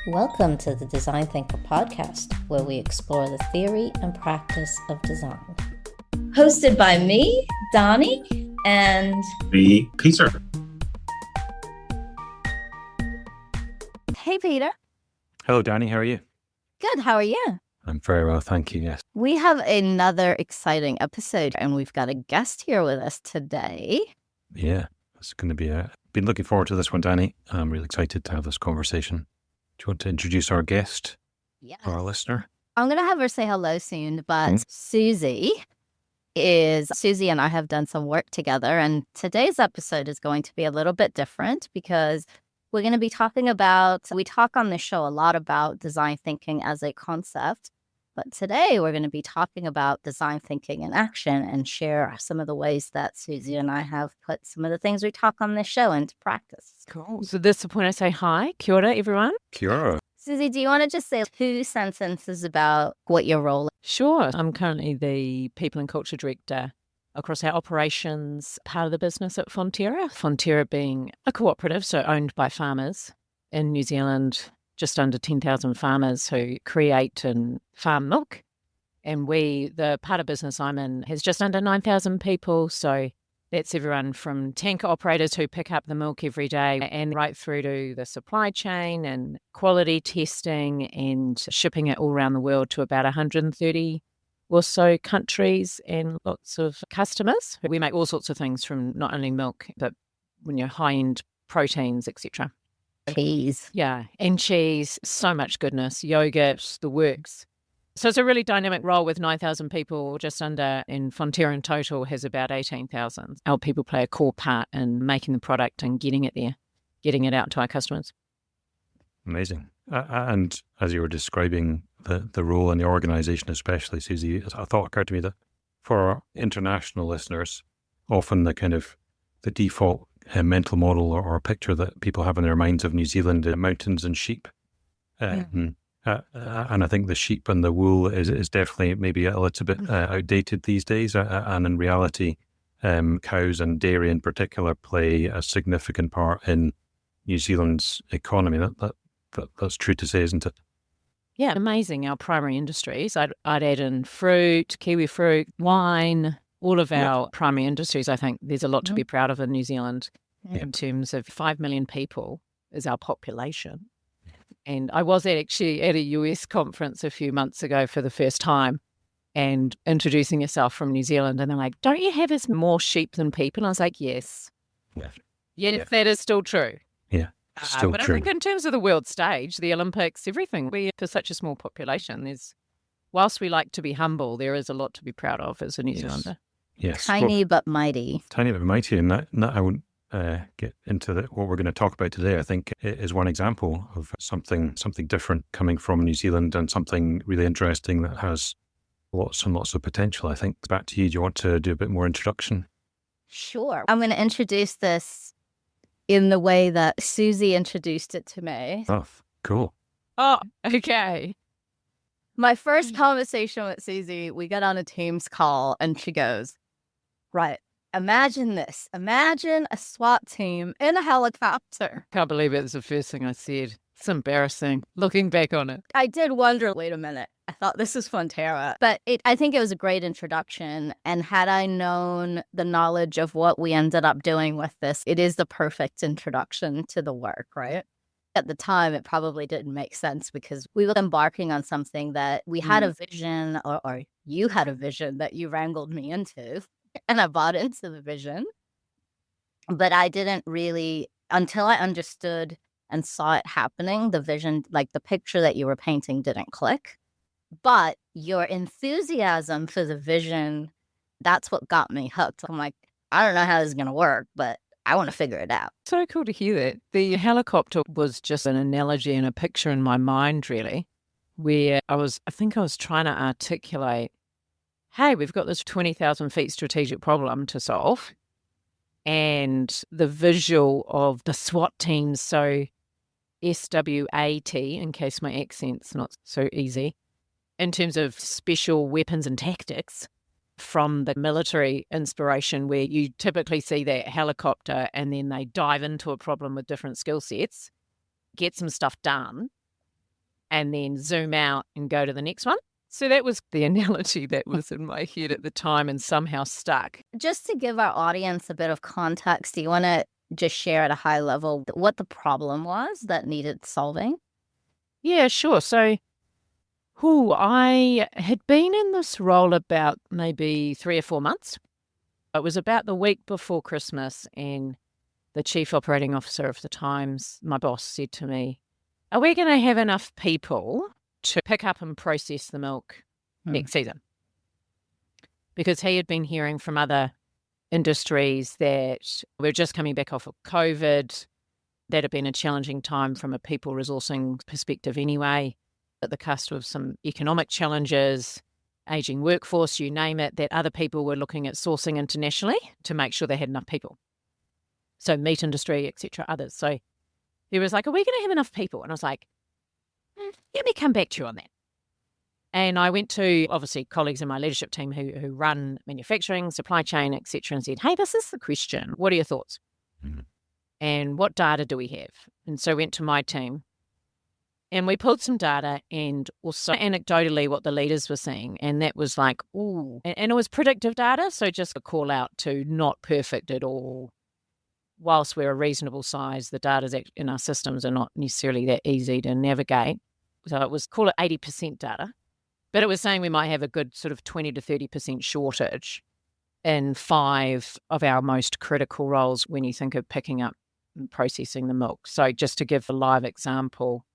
Welcome to the Design Thinker podcast, where we explore the theory and practice of design. Hosted by me, Dani, and me, Peter. Hey, Peter. Hello, Dani. How are you? Good. How are you? I'm very well, thank you. Yes. We have another exciting episode, and we've got a guest here with us today. Yeah, it's going to be been looking forward to this one, Dani. I'm really excited to have this conversation. Do you want to introduce our guest, our listener? I'm going to have her say hello soon, but Suzie and I have done some work together, and today's episode is going to be a little bit different because we're going to be talking about, we talk on this show a lot about design thinking as a concept, but today we're going to be talking about design thinking in action and share some of the ways that Suzie and I have put some of the things we talk on this show into practice. Cool. So this is the point I say hi. Kia ora, everyone. Kia ora. Suzie, do you want to just say 2 sentences about what your role is? Sure. I'm currently the People and Culture Director across our operations part of the business at Fonterra. Fonterra being a cooperative, so owned by farmers in New Zealand, just under 10,000 farmers who create and farm milk. And the part of business I'm in, has just under 9,000 people. So that's everyone from tanker operators who pick up the milk every day and right through to the supply chain and quality testing and shipping it all around the world to about 130 or so countries and lots of customers. We make all sorts of things from not only milk, but high-end proteins, etc. Cheese. Yeah, and cheese, so much goodness, yogurt, the works. So it's a really dynamic role with 9,000 people just under, and Fonterra in total has about 18,000. Our people play a core part in making the product and getting it there, getting it out to our customers. Amazing. And as you were describing the role in the organisation, especially, Suzie, a thought occurred to me that for our international listeners, often the default mental model or picture that people have in their minds of New Zealand is mountains and sheep. And I think the sheep and the wool is definitely maybe a little bit outdated these days. And in reality, cows and dairy in particular play a significant part in New Zealand's economy. That's true to say, isn't it? Yeah, amazing. Our primary industries, I'd add in fruit, kiwi fruit, wine, all of our primary industries. I think there's a lot to be proud of in New Zealand in terms of 5 million people is our population. And I was actually at a US conference a few months ago for the first time and introducing yourself from New Zealand. And they're like, don't you have as more sheep than people? And I was like, yes. Yes, that is still true. Yeah, still but true. I think in terms of the world stage, the Olympics, everything, for such a small population, whilst we like to be humble, there is a lot to be proud of as a New Zealander. Yes. Tiny but mighty. Tiny but mighty. And that I won't get into what we're going to talk about today. I think it is one example of something different coming from New Zealand and something really interesting that has lots and lots of potential. I think back to you. Do you want to do a bit more introduction? Sure. I'm going to introduce this in the way that Suzie introduced it to me. Oh, cool. Oh, okay. My first conversation with Suzie, we got on a Teams call and she goes, right, imagine this. Imagine a SWAT team in a helicopter. Can't believe it was the first thing I said. It's embarrassing looking back on it. I did wonder, wait a minute, I thought this is Fonterra. But I think it was a great introduction. And had I known the knowledge of what we ended up doing with this, it is the perfect introduction to the work, right? At the time, it probably didn't make sense because we were embarking on something that we had a vision or you had a vision that you wrangled me into. And I bought into the vision. But I didn't really, until I understood and saw it happening, the vision, like the picture that you were painting didn't click. But your enthusiasm for the vision, that's what got me hooked. I'm like, I don't know how this is going to work, but I want to figure it out. So cool to hear that. The helicopter was just an analogy and a picture in my mind, really, where I think I was trying to articulate, hey, we've got this 20,000 feet strategic problem to solve. And the visual of the SWAT teams, so SWAT, in case my accent's not so easy, in terms of special weapons and tactics from the military inspiration where you typically see that helicopter and then they dive into a problem with different skill sets, get some stuff done, and then zoom out and go to the next one. So that was the analogy that was in my head at the time and somehow stuck. Just to give our audience a bit of context, do you want to just share at a high level what the problem was that needed solving? Yeah, sure. So I had been in this role about maybe 3 or 4 months. It was about the week before Christmas, and the chief operating officer of the Times, my boss, said to me, "Are we going to have enough people to pick up and process the milk next season?" Because he had been hearing from other industries that we're just coming back off of COVID. That had been a challenging time from a people resourcing perspective anyway, at the cusp of some economic challenges, aging workforce, you name it, that other people were looking at sourcing internationally to make sure they had enough people. So meat industry, etc., others. So he was like, "Are we going to have enough people?" And I was like, "Let me come back to you on that." And I went to, obviously, colleagues in my leadership team who run manufacturing, supply chain, etc., and said, "Hey, this is the question. What are your thoughts? And what data do we have?" And so I went to my team and we pulled some data and also anecdotally what the leaders were seeing. And that was like, ooh, and it was predictive data. So just a call out to not perfect at all. Whilst we're a reasonable size, the data in our systems are not necessarily that easy to navigate. So it was, call it 80% data. But it was saying we might have a good sort of 20 to 30% shortage in 5 of our most critical roles when you think of picking up and processing the milk. So just to give a live example,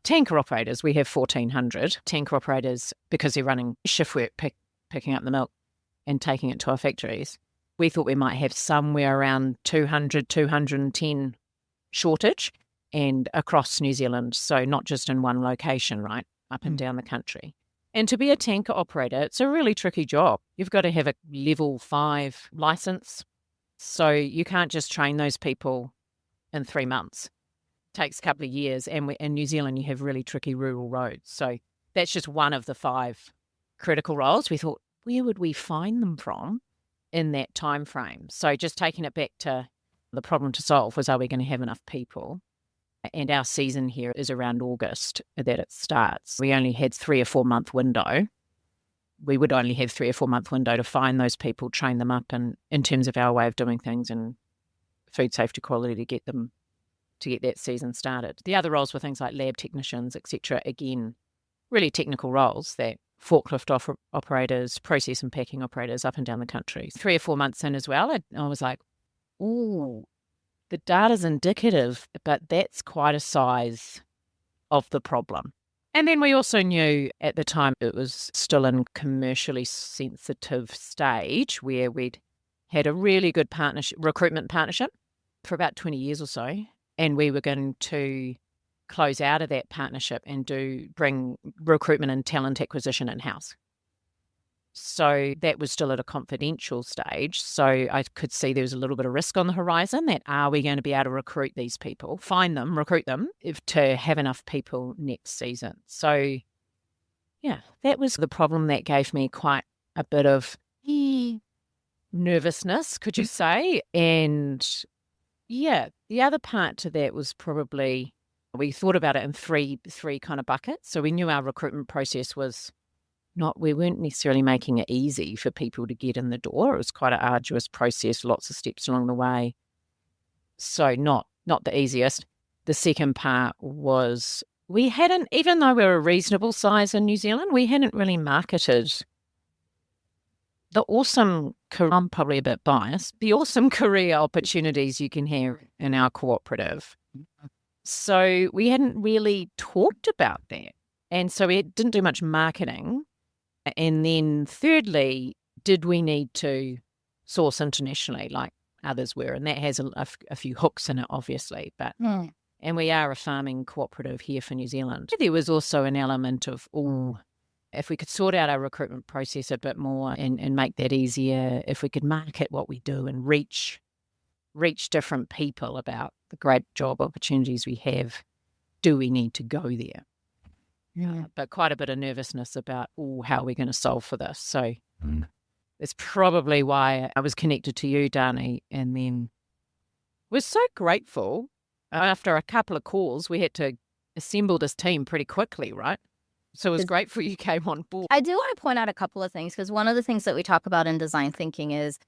tanker operators, we have 1,400 tanker operators because they're running shift work, picking up the milk and taking it to our factories. We thought we might have somewhere around 200, 210 shortage and across New Zealand. So not just in one location, right, up and down the country. And to be a tanker operator, it's a really tricky job. You've got to have a level 5 license. So you can't just train those people in 3 months. It takes a couple of years. And in New Zealand, you have really tricky rural roads. So that's just one of the 5 critical roles. We thought, where would we find them from in that time frame? So just taking it back to the problem to solve was, are we going to have enough people? And our season here is around August that it starts. We only had 3 or 4 month window. We would only have 3 or 4 month window to find those people, train them up, and in terms of our way of doing things and food safety quality to get that season started. The other roles were things like lab technicians, etc. Again, really technical roles that forklift operators, process and packing operators up and down the country. 3 or 4 months in as well, I was like, ooh, the data's indicative, but that's quite a size of the problem. And then we also knew at the time it was still in commercially sensitive stage where we'd had a really good recruitment partnership for about 20 years or so. And we were going to close out of that partnership and bring recruitment and talent acquisition in-house. So that was still at a confidential stage. So I could see there was a little bit of risk on the horizon that, are we going to be able to recruit these people, find them, recruit them, to have enough people next season? So yeah, that was the problem that gave me quite a bit of nervousness, could you say? And yeah, the other part to that was probably, we thought about it in three kind of buckets. So we knew our recruitment process was we weren't necessarily making it easy for people to get in the door. It was quite an arduous process, lots of steps along the way. So not the easiest. The second part was we hadn't, even though we were a reasonable size in New Zealand, we hadn't really marketed the awesome, I'm probably a bit biased, the awesome career opportunities you can have in our cooperative. So we hadn't really talked about that. And so we didn't do much marketing. And then thirdly, did we need to source internationally like others were? And that has a few hooks in it, obviously. But and we are a farming cooperative here for New Zealand. There was also an element of, if we could sort out our recruitment process a bit more and make that easier, if we could market what we do and reach different people about the great job opportunities we have, do we need to go there? Yeah, but quite a bit of nervousness about, how are we going to solve for this? So it's probably why I was connected to you, Dani, and then was so grateful. After a couple of calls, we had to assemble this team pretty quickly, right? So it was great for you came on board. I do want to point out a couple of things, because one of the things that we talk about in design thinking is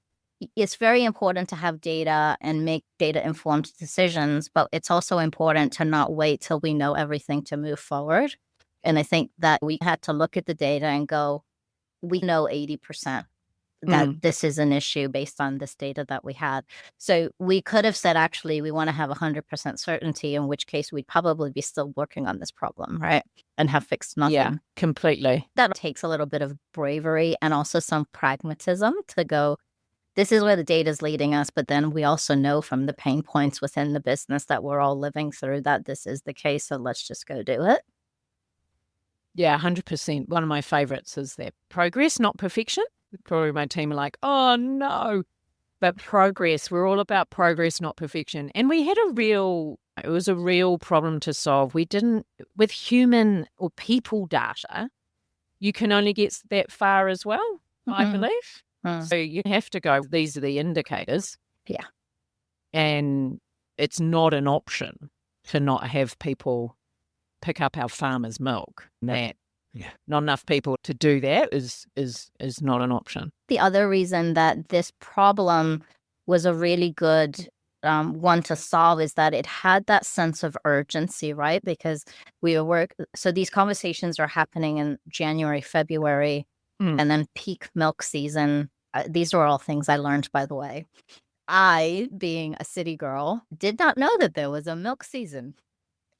it's very important to have data and make data-informed decisions, but it's also important to not wait till we know everything to move forward. And I think that we had to look at the data and go, we know 80% that this is an issue based on this data that we had. So we could have said, actually, we want to have 100% certainty, in which case we'd probably be still working on this problem, right? And have fixed nothing. Yeah, completely. That takes a little bit of bravery and also some pragmatism to go, this is where the data is leading us, but then we also know from the pain points within the business that we're all living through that this is the case, so let's just go do it. Yeah, 100%. One of my favorites is that progress, not perfection. Probably my team are like, oh no, but progress. We're all about progress, not perfection. And we had it was a real problem to solve. We didn't, with human or people data, you can only get that far as well, I believe. So you have to go, these are the indicators. Yeah. And it's not an option to not have people pick up our farmers' milk. That not enough people to do that is not an option. The other reason that this problem was a really good one to solve is that it had that sense of urgency, right? Because so these conversations are happening in January, February, and then peak milk season. These are all things I learned, by the way. I, being a city girl, did not know that there was a milk season.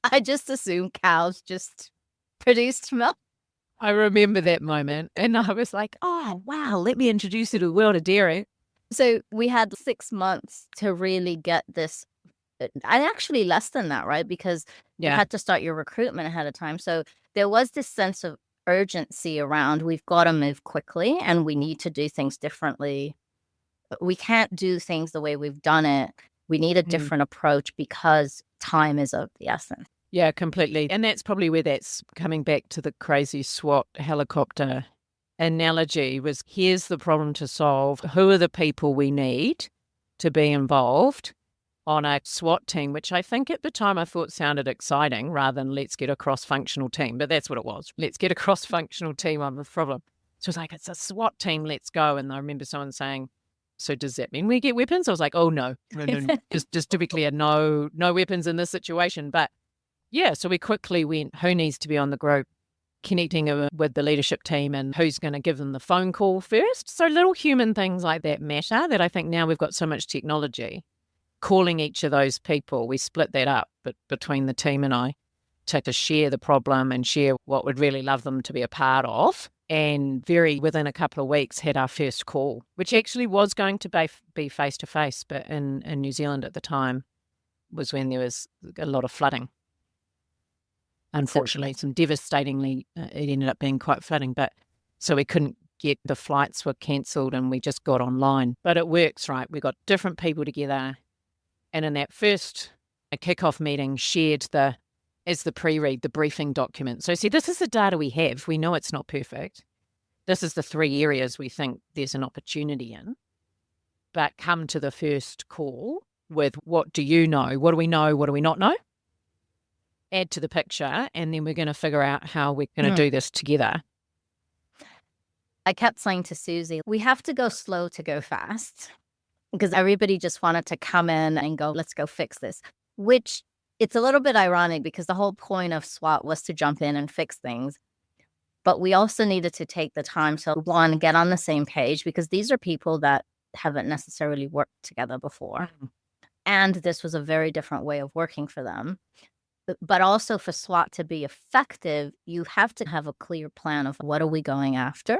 I just assumed cows just produced milk. I remember that moment, and I was like, oh, wow, let me introduce you to the world of dairy. So we had 6 months to really get this, and actually less than that, right? Because you had to start your recruitment ahead of time. So there was this sense of urgency around, we've got to move quickly and we need to do things differently. We can't do things the way we've done it. We need a different approach because time is of the essence. Yeah, completely. And that's probably where that's coming back to the crazy SWAT helicopter analogy was, here's the problem to solve. Who are the people we need to be involved on a SWAT team, which I think at the time I thought sounded exciting rather than let's get a cross-functional team. But that's what it was. Let's get a cross-functional team on the problem. So it was like, it's a SWAT team, let's go. And I remember someone saying, so does that mean we get weapons? I was like, oh, no. Just to be clear, no weapons in this situation. But yeah, so we quickly went, who needs to be on the group, connecting with the leadership team and who's going to give them the phone call first. So little human things like that matter, that I think now we've got so much technology. Calling each of those people, we split that up between the team and I to share the problem and share what we'd really love them to be a part of. And within a couple of weeks had our first call, which actually was going to be face-to-face, but in New Zealand at the time was when there was a lot of flooding. Unfortunately, some devastatingly, it ended up being quite flooding, but so we couldn't get, the flights were cancelled and we just got online. But it works, right? We got different people together. And in that first kickoff meeting, shared as the pre-read, the briefing document. So see, this is the data we have. We know it's not perfect. This is the 3 areas we think there's an opportunity in. But come to the first call with, what do you know? What do we know? What do we not know? Add to the picture, and then we're going to figure out how we're going to do this together. I kept saying to Suzie, we have to go slow to go fast, because everybody just wanted to come in and go, let's go fix this, which it's a little bit ironic because the whole point of SWAT was to jump in and fix things. But we also needed to take the time to, one, get on the same page, because these are people that haven't necessarily worked together before. And this was a very different way of working for them. But also for SWAT to be effective, you have to have a clear plan of what are we going after?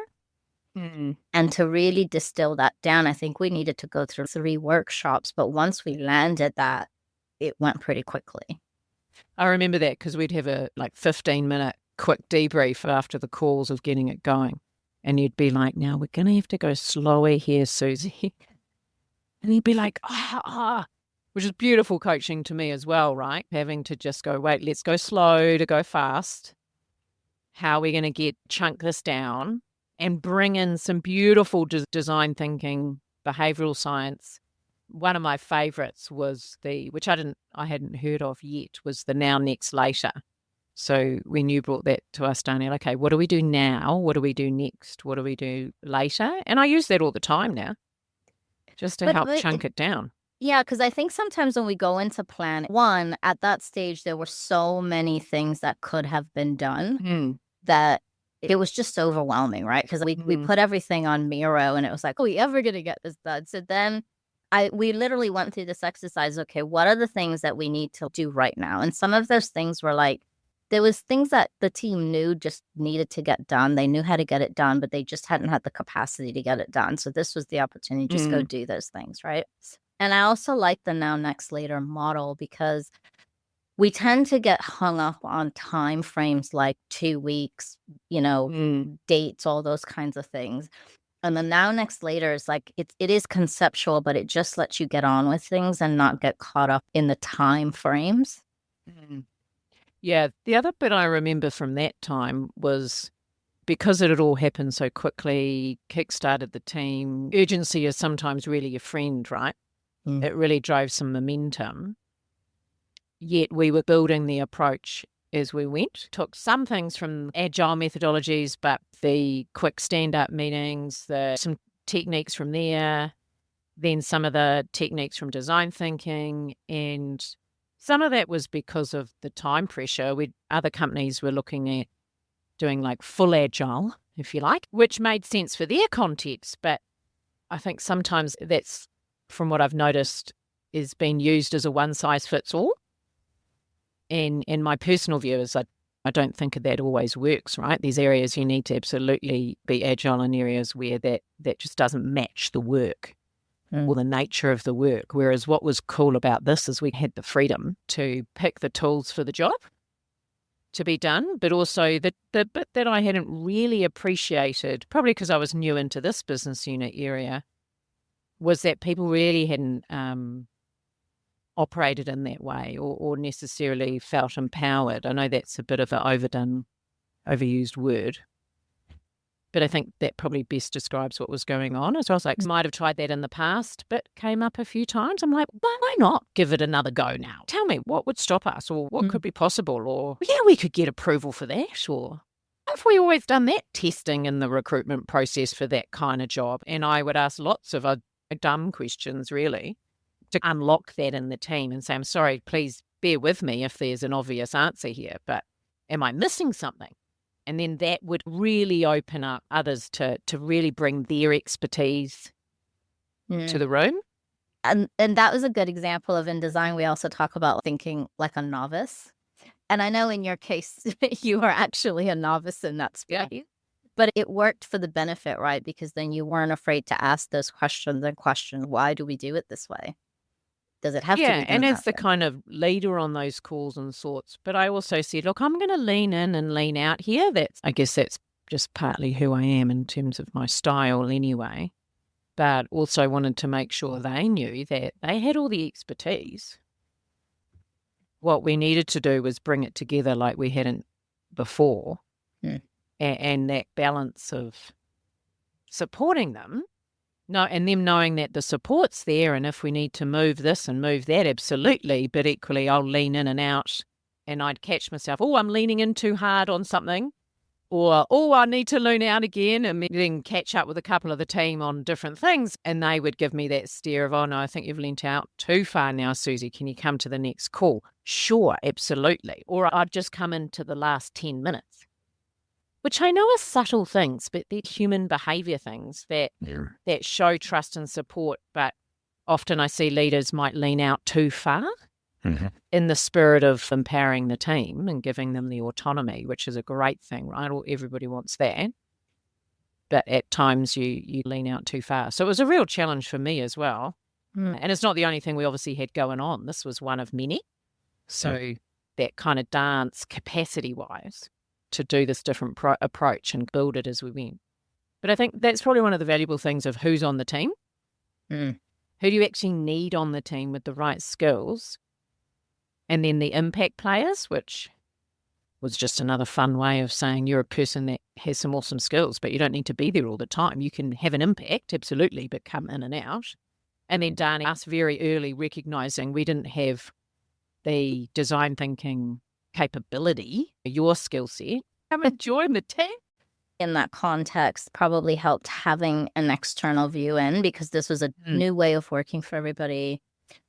And to really distill that down, I think we needed to go through 3 workshops. But once we landed that, it went pretty quickly. I remember that because we'd have a 15-minute quick debrief after the calls of getting it going. And you'd be like, now we're going to have to go slower here, Suzie. And you'd be like, which is beautiful coaching to me as well, right? Having to just go, wait, let's go slow to go fast. How are we going to chunk this down and bring in some beautiful design thinking, behavioral science. One of my favorites was which I hadn't heard of yet, was the now, next, later. So when you brought that to us, Dani, okay, what do we do now? What do we do next? What do we do later? And I use that all the time now, just to help chunk it down. Yeah, because I think sometimes when we go into plan, one, at that stage, there were so many things that could have been done that it was just overwhelming, right? Because we put everything on Miro and it was like, are we ever going to get this done? So then we literally went through this exercise. Okay, what are the things that we need to do right now? And some of those things were like, there was things that the team knew just needed to get done. They knew how to get it done, but they just hadn't had the capacity to get it done. So this was the opportunity to just go do those things, right? And I also like the now, next, later model because we tend to get hung up on time frames like 2 weeks, dates, all those kinds of things. And the now, next, later is like, it is conceptual, but it just lets you get on with things and not get caught up in the time frames. Yeah, the other bit I remember from that time was because it had all happened so quickly, kickstarted the team. Urgency is sometimes really your friend, right? It really drove some momentum. Yet we were building the approach as we went. Took some things from agile methodologies, but the quick stand-up meetings, some techniques from there, then some of the techniques from design thinking, and some of that was because of the time pressure. Other companies were looking at doing like full agile, if you like, which made sense for their context. But I think sometimes that's, from what I've noticed, is being used as a one-size-fits-all. And my personal view is I don't think that always works, right? There's areas you need to absolutely be agile in areas where that just doesn't match the work or the nature of the work. Whereas what was cool about this is we had the freedom to pick the tools for the job to be done, but also the bit that I hadn't really appreciated, probably because I was new into this business unit area, was that people really hadn't operated in that way or necessarily felt empowered. I know that's a bit of an overused word, but I think that probably best describes what was going on. As I was like, might have tried that in the past, but came up a few times. I'm like, why not give it another go now? Tell me what would stop us, or what could be possible, or yeah, we could get approval for that, or have we always done that testing in the recruitment process for that kind of job? And I would ask lots of dumb questions, really, to unlock that in the team and say, I'm sorry, please bear with me if there's an obvious answer here, but am I missing something? And then that would really open up others to really bring their expertise to the room. And that was a good example of, in design, we also talk about thinking like a novice. And I know in your case, you are actually a novice in that space. Yeah. But it worked for the benefit, right? Because then you weren't afraid to ask those questions and question, why do we do it this way? Does it have to be done and as the way? kind of leader on those calls and thoughts. But I also said, look, I'm going to lean in and lean out here. I guess that's just partly who I am in terms of my style anyway. But also wanted to make sure they knew that they had all the expertise. What we needed to do was bring it together like we hadn't before. And that balance of supporting them, and them knowing that the support's there, and if we need to move this and move that, absolutely, but equally I'll lean in and out, and I'd catch myself, I'm leaning in too hard on something, or, I need to lean out again, and then catch up with a couple of the team on different things, and they would give me that stare of, no, I think you've leaned out too far now, Suzie, can you come to the next call? Sure, absolutely. Or I'd just come into the last 10 minutes. Which I know are subtle things, but they're human behaviour things that show trust and support. But often I see leaders might lean out too far in the spirit of empowering the team and giving them the autonomy, which is a great thing, right? Everybody wants that. But at times you lean out too far. So it was a real challenge for me as well. And it's not the only thing we obviously had going on. This was one of many. So that kind of dance capacity-wise, to do this different approach and build it as we went. But I think that's probably one of the valuable things of who's on the team. Who do you actually need on the team with the right skills? And then the impact players, which was just another fun way of saying you're a person that has some awesome skills, but you don't need to be there all the time. You can have an impact, absolutely, but come in and out. And then Dani, us very early recognising we didn't have the design thinking capability, your skill set. I'm enjoying the team. In that context, probably helped having an external view in, because this was a new way of working for everybody.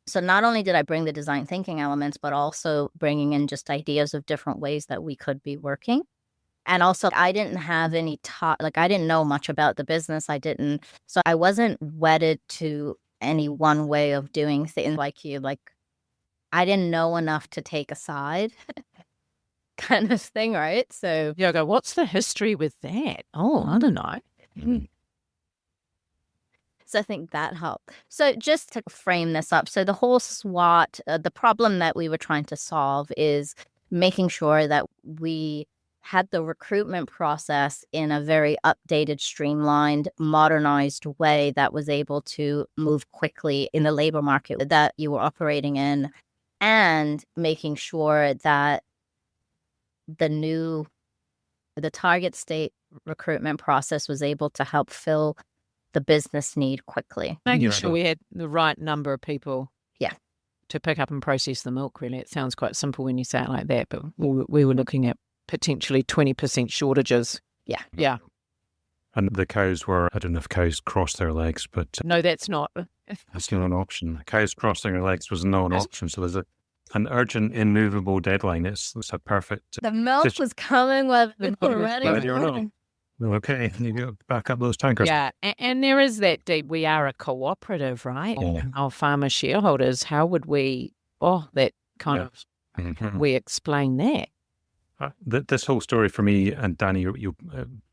So not only did I bring the design thinking elements, but also bringing in just ideas of different ways that we could be working. And also, I didn't have any I didn't know much about the business. So I wasn't wedded to any one way of doing things like you. Like, I didn't know enough to take a side kind of thing, right? So Yeah, I go, what's the history with that? Oh, I don't know. So I think that helped. So just to frame this up, so the whole SWAT, the problem that we were trying to solve is making sure that we had the recruitment process in a very updated, streamlined, modernized way that was able to move quickly in the labor market that you were operating in, and making sure that the target state recruitment process was able to help fill the business need quickly. Making sure we had the right number of people. Yeah. To pick up and process the milk, really. It sounds quite simple when you say it like that, but we were looking at potentially 20% shortages. Yeah. Yeah. And the cows were, I don't know if cows cross their legs, but No, that's not. that's not an option. Cows crossing their legs was not an option. So there's an urgent, immovable deadline. It's a perfect. The milk was coming with Ready ready. or not. Okay, you go back up those tankers. Yeah, and there is that deep. We are a cooperative, right? Yeah. Our farmer shareholders, how would we, that kind of, Mhm. we explain that? This whole story for me, and Dani, you'll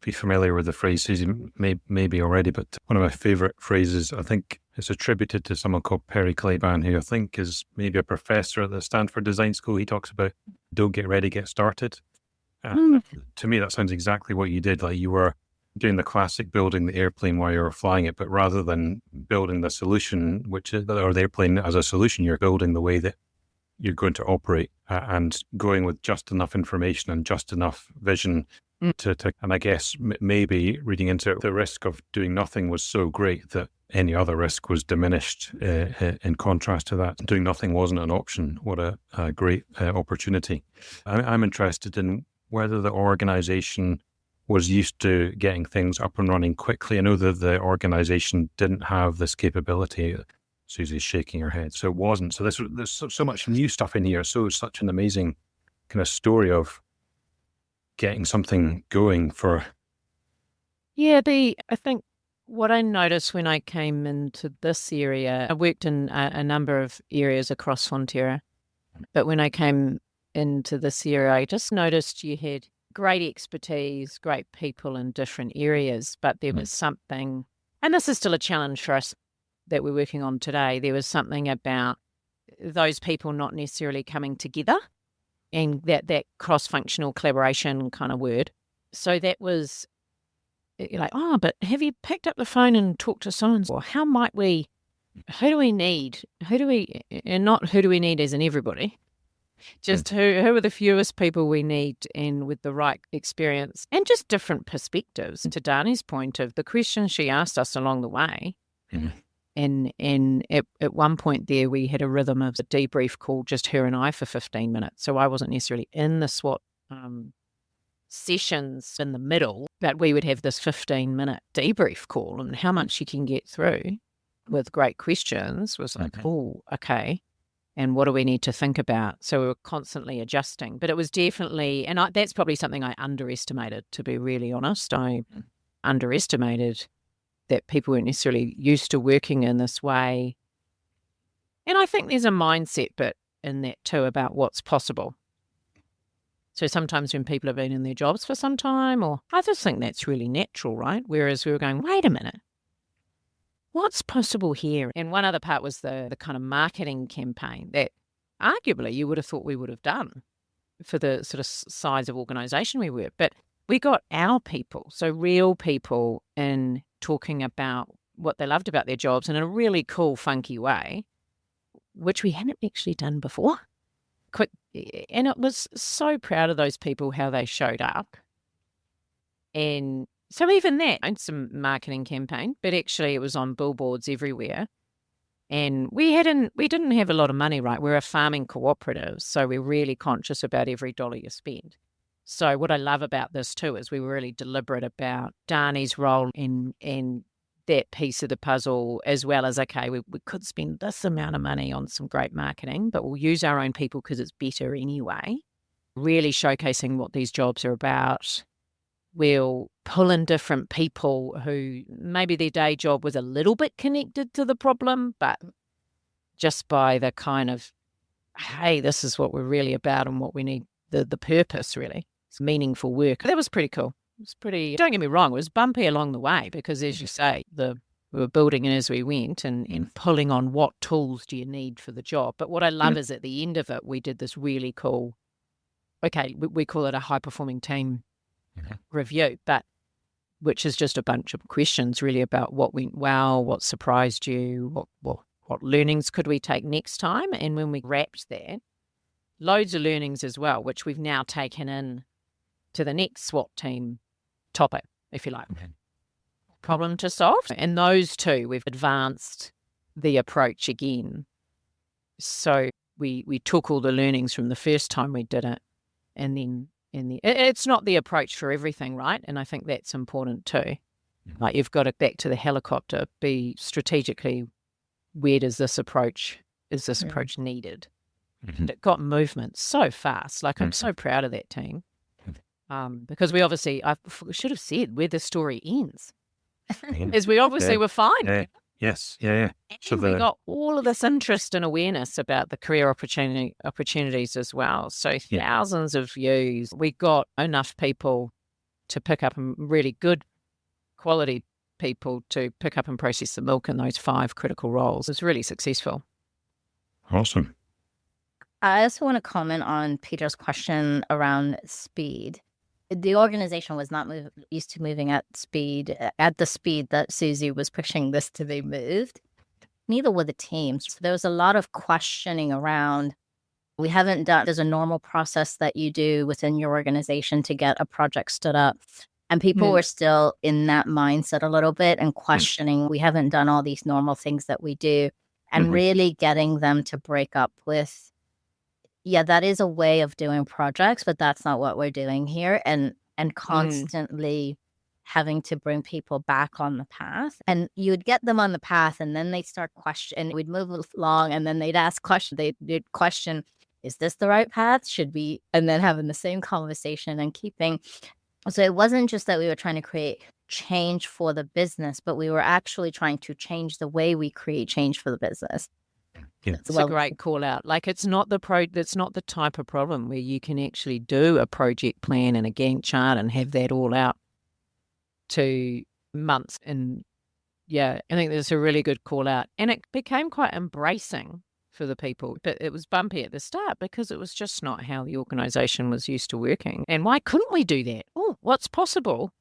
be familiar with the phrase, Suzie, maybe already, but one of my favourite phrases, I think it's attributed to someone called Perry Claiborne, who I think is maybe a professor at the Stanford Design School. He talks about, don't get ready, get started. To me, that sounds exactly what you did. Like, you were doing the classic building the airplane while you were flying it, but rather than building the solution, or the airplane as a solution, you're building the way that you're going to operate, and going with just enough information and just enough vision to and I guess maybe reading into it, the risk of doing nothing was so great that any other risk was diminished in contrast to that. Doing nothing wasn't an option. What a great opportunity. I'm interested in whether the organization was used to getting things up and running quickly. I know that the organization didn't have this capability. Susie's shaking her head. So it wasn't. So there's so much new stuff in here. So it's such an amazing kind of story of getting something going for. Yeah, I think what I noticed when I came into this area, I worked in a number of areas across Fonterra, but when I came into this area, I just noticed you had great expertise, great people in different areas, but there was something, and this is still a challenge for us that we're working on today, there was something about those people not necessarily coming together, and that cross-functional collaboration kind of word. So that was like, but have you picked up the phone and talked to someone? Or who do we need as in everybody, just who are the fewest people we need, and with the right experience and just different perspectives. To Dani's point of the questions she asked us along the way, and at one point there we had a rhythm of a debrief call, just her and I, for 15 minutes. So I wasn't necessarily in the SWAT sessions in the middle, but we would have this 15-minute debrief call, and how much you can get through with great questions was like, okay. And what do we need to think about? So we were constantly adjusting. But it was definitely, and that's probably something I underestimated, to be really honest. I underestimated that people weren't necessarily used to working in this way. And I think there's a mindset bit in that too about what's possible. So sometimes when people have been in their jobs for some time, or I just think that's really natural, right? Whereas we were going, wait a minute, what's possible here? And one other part was the kind of marketing campaign that arguably you would have thought we would have done for the sort of size of organisation we were. But we got our people, so real people, in talking about what they loved about their jobs in a really cool, funky way, which we hadn't actually done before. And it was so proud of those people, how they showed up. And so even that, some marketing campaign, but actually it was on billboards everywhere. And we didn't have a lot of money, right? We're a farming cooperative, so we're really conscious about every dollar you spend. So what I love about this too is we were really deliberate about Dani's role in that piece of the puzzle, as well as, okay, we could spend this amount of money on some great marketing, but we'll use our own people because it's better anyway. Really showcasing what these jobs are about. We'll pull in different people who maybe their day job was a little bit connected to the problem, but just by the kind of, hey, this is what we're really about and what we need, the purpose really. It's meaningful work. That was pretty cool. It was pretty, don't get me wrong, it was bumpy along the way because, as you say, we were building it as we went and pulling on what tools do you need for the job. But what I love is at the end of it, we did this really cool, okay, we call it a high-performing team review, but which is just a bunch of questions really about what went well, what surprised you, what learnings could we take next time. And when we wrapped that, loads of learnings as well, which we've now taken in to the next SWAT team topic, if you like. Problem to solve. And those two, we've advanced the approach again. So we took all the learnings from the first time we did it, and then it's not the approach for everything, right? And I think that's important too. Like, you've got to, back to the helicopter, be strategically, where does this approach, is this approach needed? And it got movement so fast. Like, I'm so proud of that team. Because we obviously, I should have said where the story ends, is we obviously were fine. Yes. Yeah. So we got all of this interest and awareness about the career opportunities as well. So thousands of views. We got enough people to pick up, really good quality people to pick up and process the milk in those 5 critical roles. It was really successful. Awesome. I also want to comment on Peter's question around speed. The organization was not used to moving at the speed that Suzie was pushing this to be moved. Neither were the teams. So there was a lot of questioning around, there's a normal process that you do within your organization to get a project stood up. And people were still in that mindset a little bit and questioning, we haven't done all these normal things that we do, and really getting them to break up with, that is a way of doing projects, but that's not what we're doing here. And constantly having to bring people back on the path. And you'd get them on the path, and then they'd start questioning. We'd move along, and then they'd ask questions. They'd question, is this the right path? Should we? And then having the same conversation and keeping. So it wasn't just that we were trying to create change for the business, but we were actually trying to change the way we create change for the business. Yeah. It's a great call out. Like, it's not the type of problem where you can actually do a project plan and a Gantt chart and have that all out to months. And I think there's a really good call out. And it became quite embracing for the people. But it was bumpy at the start because it was just not how the organisation was used to working. And why couldn't we do that? Oh, what's possible?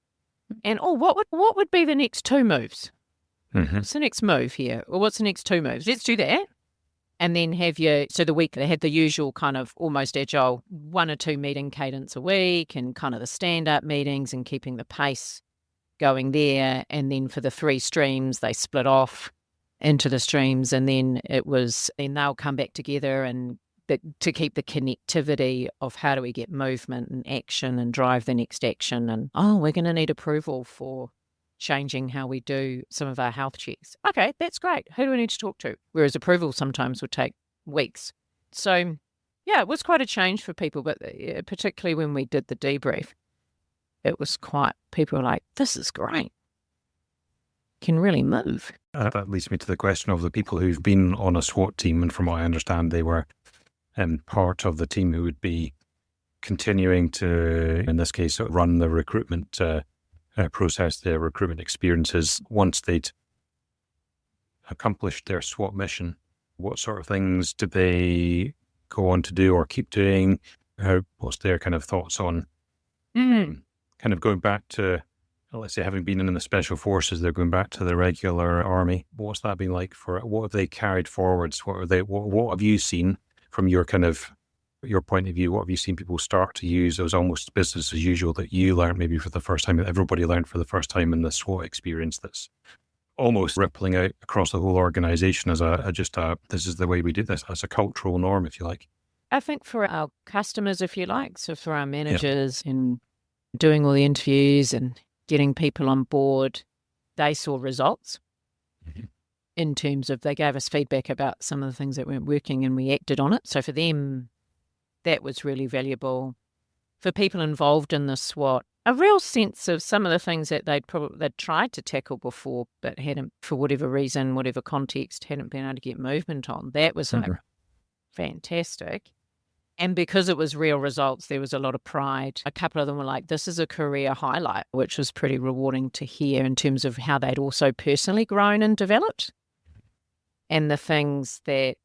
And what would be the next 2 moves? What's the next move here? Or what's the next 2 moves? Let's do that. And then so the week they had the usual kind of almost agile 1 or 2 meeting cadence a week, and kind of the stand-up meetings and keeping the pace going there. And then for the 3 streams, they split off into the streams, and then they'll come back together and to keep the connectivity of how do we get movement and action and drive the next action. And, we're going to need approval for changing how we do some of our health checks. Okay, that's great. Who do we need to talk to? Whereas approval sometimes would take weeks. So, it was quite a change for people, but particularly when we did the debrief, it was people were like, this is great. Can really move. That leads me to the question of the people who've been on a SWAT team, and from what I understand, they were part of the team who would be continuing to, in this case, run the recruitment process, their recruitment experiences. Once they'd accomplished their SWAT mission, what sort of things did they go on to do or keep doing? What's their kind of thoughts on kind of going back to, let's say, having been in the special forces, they're going back to the regular army. What's that been like for it? What have they carried forwards? What have you seen from your kind of your point of view? What have you seen people start to use as almost business as usual that you learned maybe for the first time, that everybody learned for the first time in the SWAT experience that's almost rippling out across the whole organisation as this is the way we do this, as a cultural norm, if you like. I think for our customers, if you like, so for our managers in doing all the interviews and getting people on board, they saw results in terms of they gave us feedback about some of the things that weren't working and we acted on it. So for them, that was really valuable. For people involved in the SWAT, a real sense of some of the things that they'd tried to tackle before but hadn't, for whatever reason, whatever context, hadn't been able to get movement on. That was like fantastic. And because it was real results, there was a lot of pride. A couple of them were like, this is a career highlight, which was pretty rewarding to hear in terms of how they'd also personally grown and developed. And the things that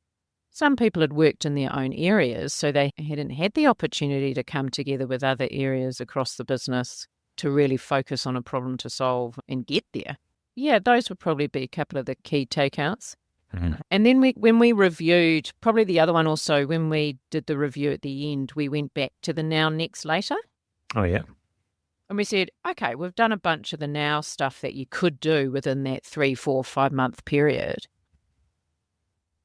some people had worked in their own areas, so they hadn't had the opportunity to come together with other areas across the business to really focus on a problem to solve and get there. Yeah, those would probably be a couple of the key takeouts. And then when we reviewed, probably the other one also, when we did the review at the end, we went back to the now, next, later. Oh, yeah. And we said, okay, we've done a bunch of the now stuff that you could do within that 3, 4, 5 month period,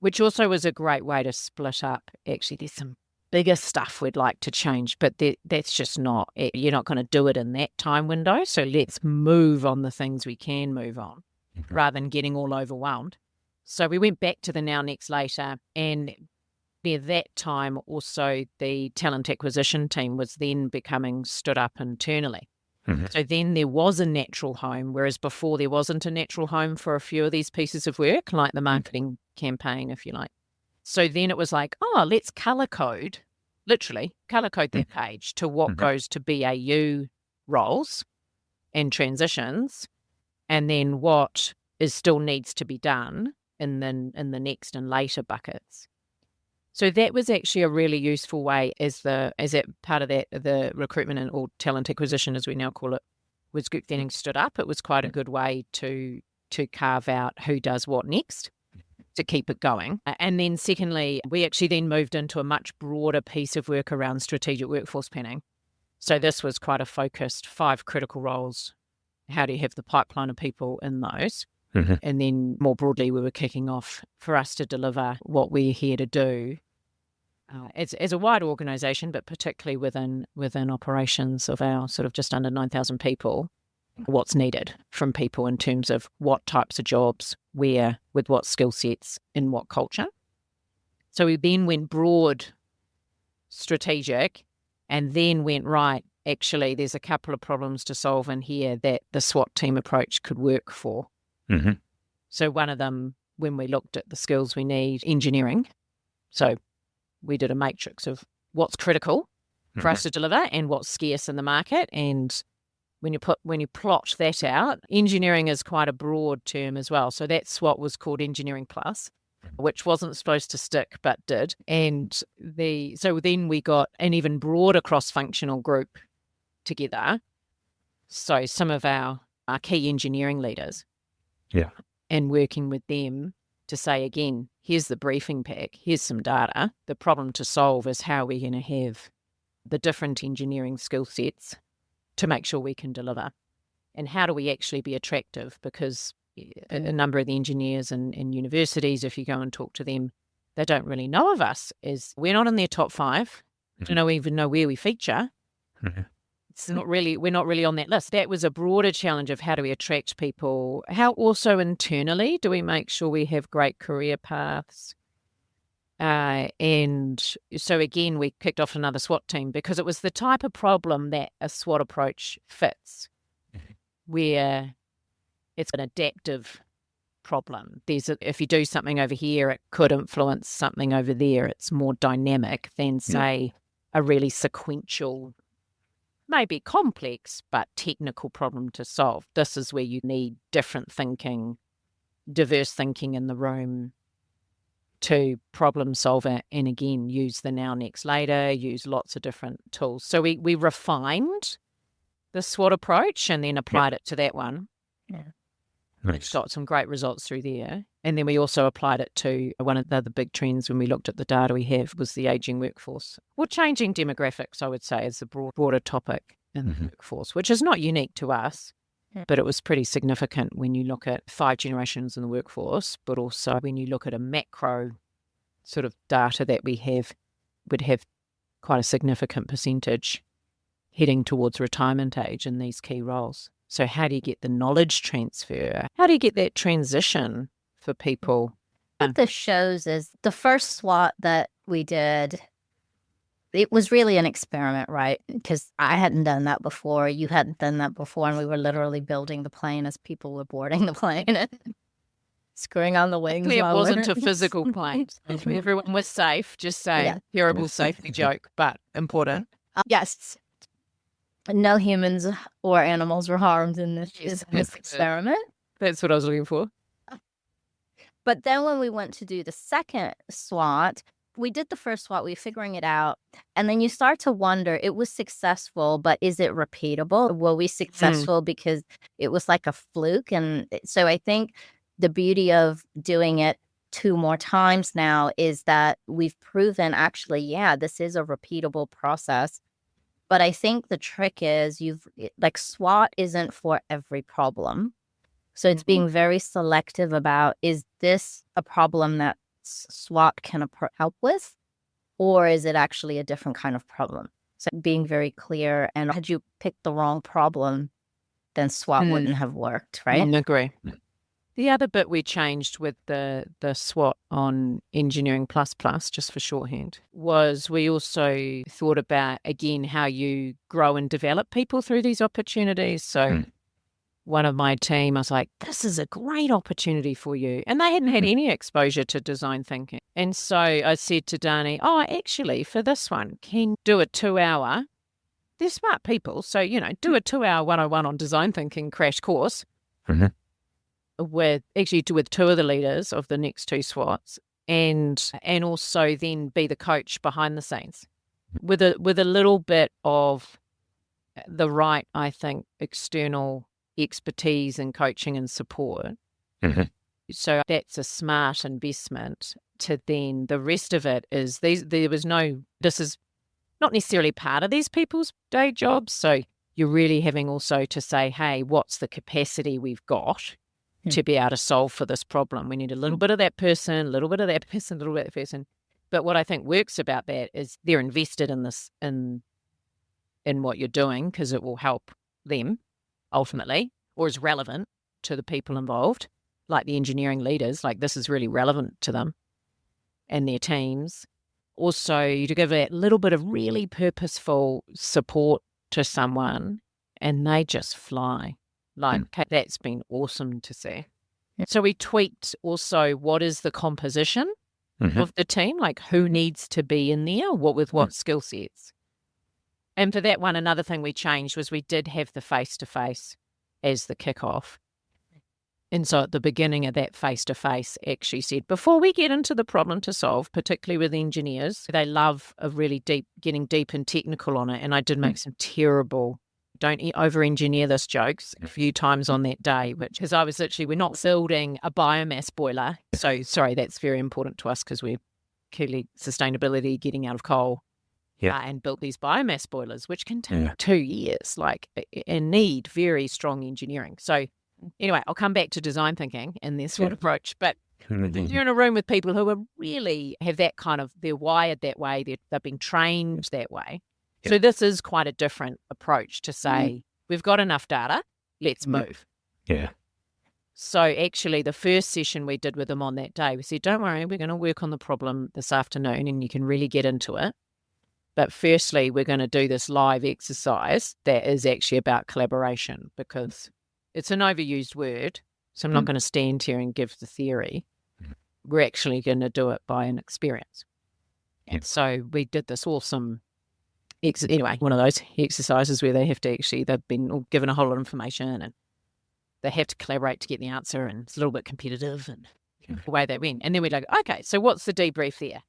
which also was a great way to split up. Actually, there's some bigger stuff we'd like to change, but that's just not, you're not going to do it in that time window. So let's move on the things we can move on rather than getting all overwhelmed. So we went back to the now, next, later, and near that time also the talent acquisition team was then becoming stood up internally. So then there was a natural home, whereas before there wasn't a natural home for a few of these pieces of work, like the marketing campaign, if you like. So then it was like, oh, let's colour code, literally colour code that page to what goes to BAU roles and transitions, and then what still needs to be done in the next and later buckets. So that was actually a really useful way as that part of that, the recruitment and or talent acquisition, as we now call it, was getting stood up. It was quite a good way to carve out who does what next to keep it going. And then secondly, we actually then moved into a much broader piece of work around strategic workforce planning. So this was quite a focused 5 critical roles. How do you have the pipeline of people in those? And then more broadly, we were kicking off for us to deliver what we're here to do as a wide organisation, but particularly within operations of our sort of just under 9,000 people, what's needed from people in terms of what types of jobs, where, with what skill sets, in what culture. So we then went broad, strategic, and then went right, actually, there's a couple of problems to solve in here that the SWAT team approach could work for. So one of them, when we looked at the skills we need, engineering. So we did a matrix of what's critical for us to deliver and what's scarce in the market. And when you plot that out, engineering is quite a broad term as well. So that's what was called Engineering Plus, which wasn't supposed to stick but did. And so then we got an even broader cross-functional group together. So some of our key engineering leaders. Yeah. And working with them to say, again, here's the briefing pack, here's some data. The problem to solve is how we're going to have the different engineering skill sets to make sure we can deliver. And how do we actually be attractive? Because a number of the engineers in universities, if you go and talk to them, they don't really know of us. We're not in their top 5. They don't even know where we feature. We're not really on that list. That was a broader challenge of how do we attract people? How also internally do we make sure we have great career paths? And so again, we kicked off another SWAT team because it was the type of problem that a SWAT approach fits, where it's an adaptive problem. If you do something over here, it could influence something over there. It's more dynamic than, say, a really sequential, maybe complex, but technical problem to solve. This is where you need different thinking, diverse thinking in the room to problem solve it. And again, use the now, next, later, use lots of different tools. So we refined the SWOT approach and then applied it to that one. Yeah. Nice. Got some great results through there. And then we also applied it to one of the other big trends when we looked at the data we have was the ageing workforce. Well, changing demographics, I would say, is the broader topic in the workforce, which is not unique to us. but it was pretty significant when you look at 5 generations in the workforce, but also when you look at a macro sort of data that we have, would have quite a significant percentage heading towards retirement age in these key roles. So how do you get the knowledge transfer? How do you get that transition for people? What this shows is the first SWAT that we did, it was really an experiment, right? Because I hadn't done that before. You hadn't done that before. And we were literally building the plane as people were boarding the plane and screwing on the wings. It wasn't a physical plane. Everyone was safe, just saying. Terrible safety joke, but important. Yes. No humans or animals were harmed in this experiment. That's what I was looking for. But then when we went to do the second SWAT, we did the first SWAT, we were figuring it out. And then you start to wonder, it was successful, but is it repeatable? Were we successful because it was like a fluke? And so I think the beauty of doing it 2 more times now is that we've proven actually, yeah, this is a repeatable process. But I think the trick is SWAT isn't for every problem. So it's being very selective about, is this a problem that SWAT can help with, or is it actually a different kind of problem? So being very clear, and had you picked the wrong problem, then SWAT wouldn't have worked, right? Agree. The other bit we changed with the SWAT on Engineering Plus Plus, just for shorthand, was we also thought about, again, how you grow and develop people through these opportunities. So one of my team, I was like, this is a great opportunity for you. And they hadn't had any exposure to design thinking. And so I said to Dani, actually, for this one, can you do a 2-hour? They're smart people. So, do a 2-hour 101 on design thinking crash course. With 2 of the leaders of the next 2 SWATs, and also then be the coach behind the scenes with a little bit of the right, I think, external expertise and coaching and support. So that's a smart investment. To then the rest of it is this is not necessarily part of these people's day jobs. So you're really having also to say, hey, what's the capacity we've got to be able to solve for this problem? We need a little bit of that person, a little bit of that person, a little bit of that person. But what I think works about that is they're invested in this, in what you're doing, because it will help them ultimately, or is relevant to the people involved, like the engineering leaders. Like, this is really relevant to them and their teams. Also, to give that little bit of really purposeful support to someone, and they just fly. That's been awesome to see. So we tweaked also, what is the composition of the team? Like, who needs to be in there? With what skill sets? And for that one, another thing we changed was we did have the face-to-face as the kickoff. And so at the beginning of that face-to-face, actually said, before we get into the problem to solve, particularly with engineers, they love getting deep and technical on it. And I did make some terrible, don't over-engineer this jokes a few times on that day, because I was literally, we're not building a biomass boiler. So, sorry, that's very important to us because we're clearly sustainability, getting out of coal, and built these biomass boilers, which can take 2 years, and need very strong engineering. So anyway, I'll come back to design thinking and this sort of approach, but you're in a room with people who are really have that kind of, they're wired that way, they've been trained that way. So this is quite a different approach to say, we've got enough data, let's move. So actually the first session we did with them on that day, we said, don't worry, we're going to work on the problem this afternoon and you can really get into it. But firstly, we're going to do this live exercise that is actually about collaboration, because it's an overused word. So I'm not going to stand here and give the theory. We're actually going to do it by an experience. And so we did this awesome, one of those exercises where they have to actually, they've been given a whole lot of information and they have to collaborate to get the answer, and it's a little bit competitive and the way they went. And then we're like, okay, so what's the debrief there?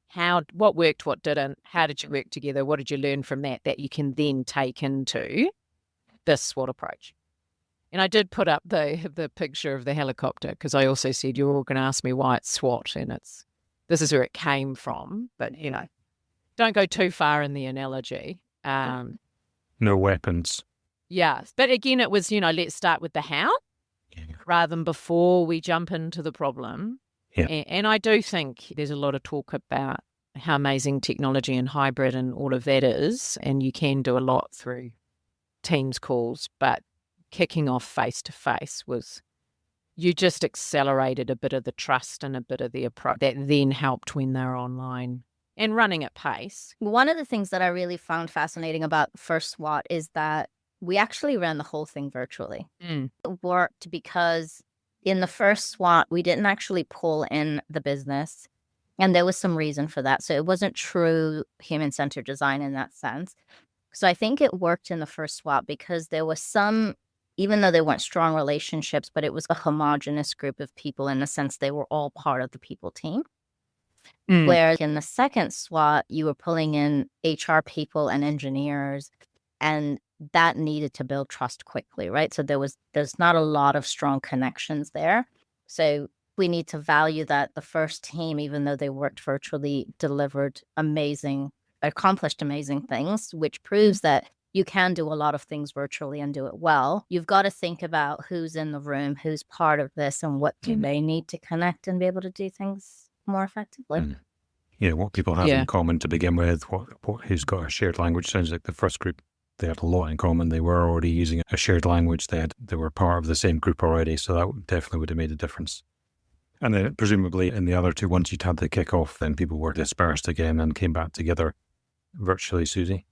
What worked, what didn't? How did you work together? What did you learn from that you can then take into this SWOT approach? And I did put up the picture of the helicopter, because I also said, you're all going to ask me why it's SWAT, and this is where it came from. But, don't go too far in the analogy. No weapons. Yeah. But again, it was, let's start with the how rather than before we jump into the problem. Yeah. And I do think there's a lot of talk about how amazing technology and hybrid and all of that is, and you can do a lot through Teams calls, but kicking off face-to-face was, you just accelerated a bit of the trust and a bit of the approach that then helped when they're online and running at pace. One of the things that I really found fascinating about the first SWAT is that we actually ran the whole thing virtually. It worked because in the first SWAT, we didn't actually pull in the business, and there was some reason for that. So it wasn't true human-centered design in that sense. So I think it worked in the first SWAT because there was some, even though there weren't strong relationships, but it was a homogenous group of people in the sense they were all part of the people team. Whereas in the second SWAT, you were pulling in HR people and engineers, and that needed to build trust quickly, right? So there's not a lot of strong connections there. So we need to value that the first team, even though they worked virtually, accomplished amazing things, which proves that you can do a lot of things virtually and do it well. You've got to think about who's in the room, who's part of this, and what do they need to connect and be able to do things more effectively. What people have in common to begin with, who's got a shared language. Sounds like the first group, they had a lot in common. They were already using a shared language. They were part of the same group already, so that definitely would have made a difference. And then presumably in the other two, once you'd had the kickoff, then people were dispersed again and came back together virtually, Suzie?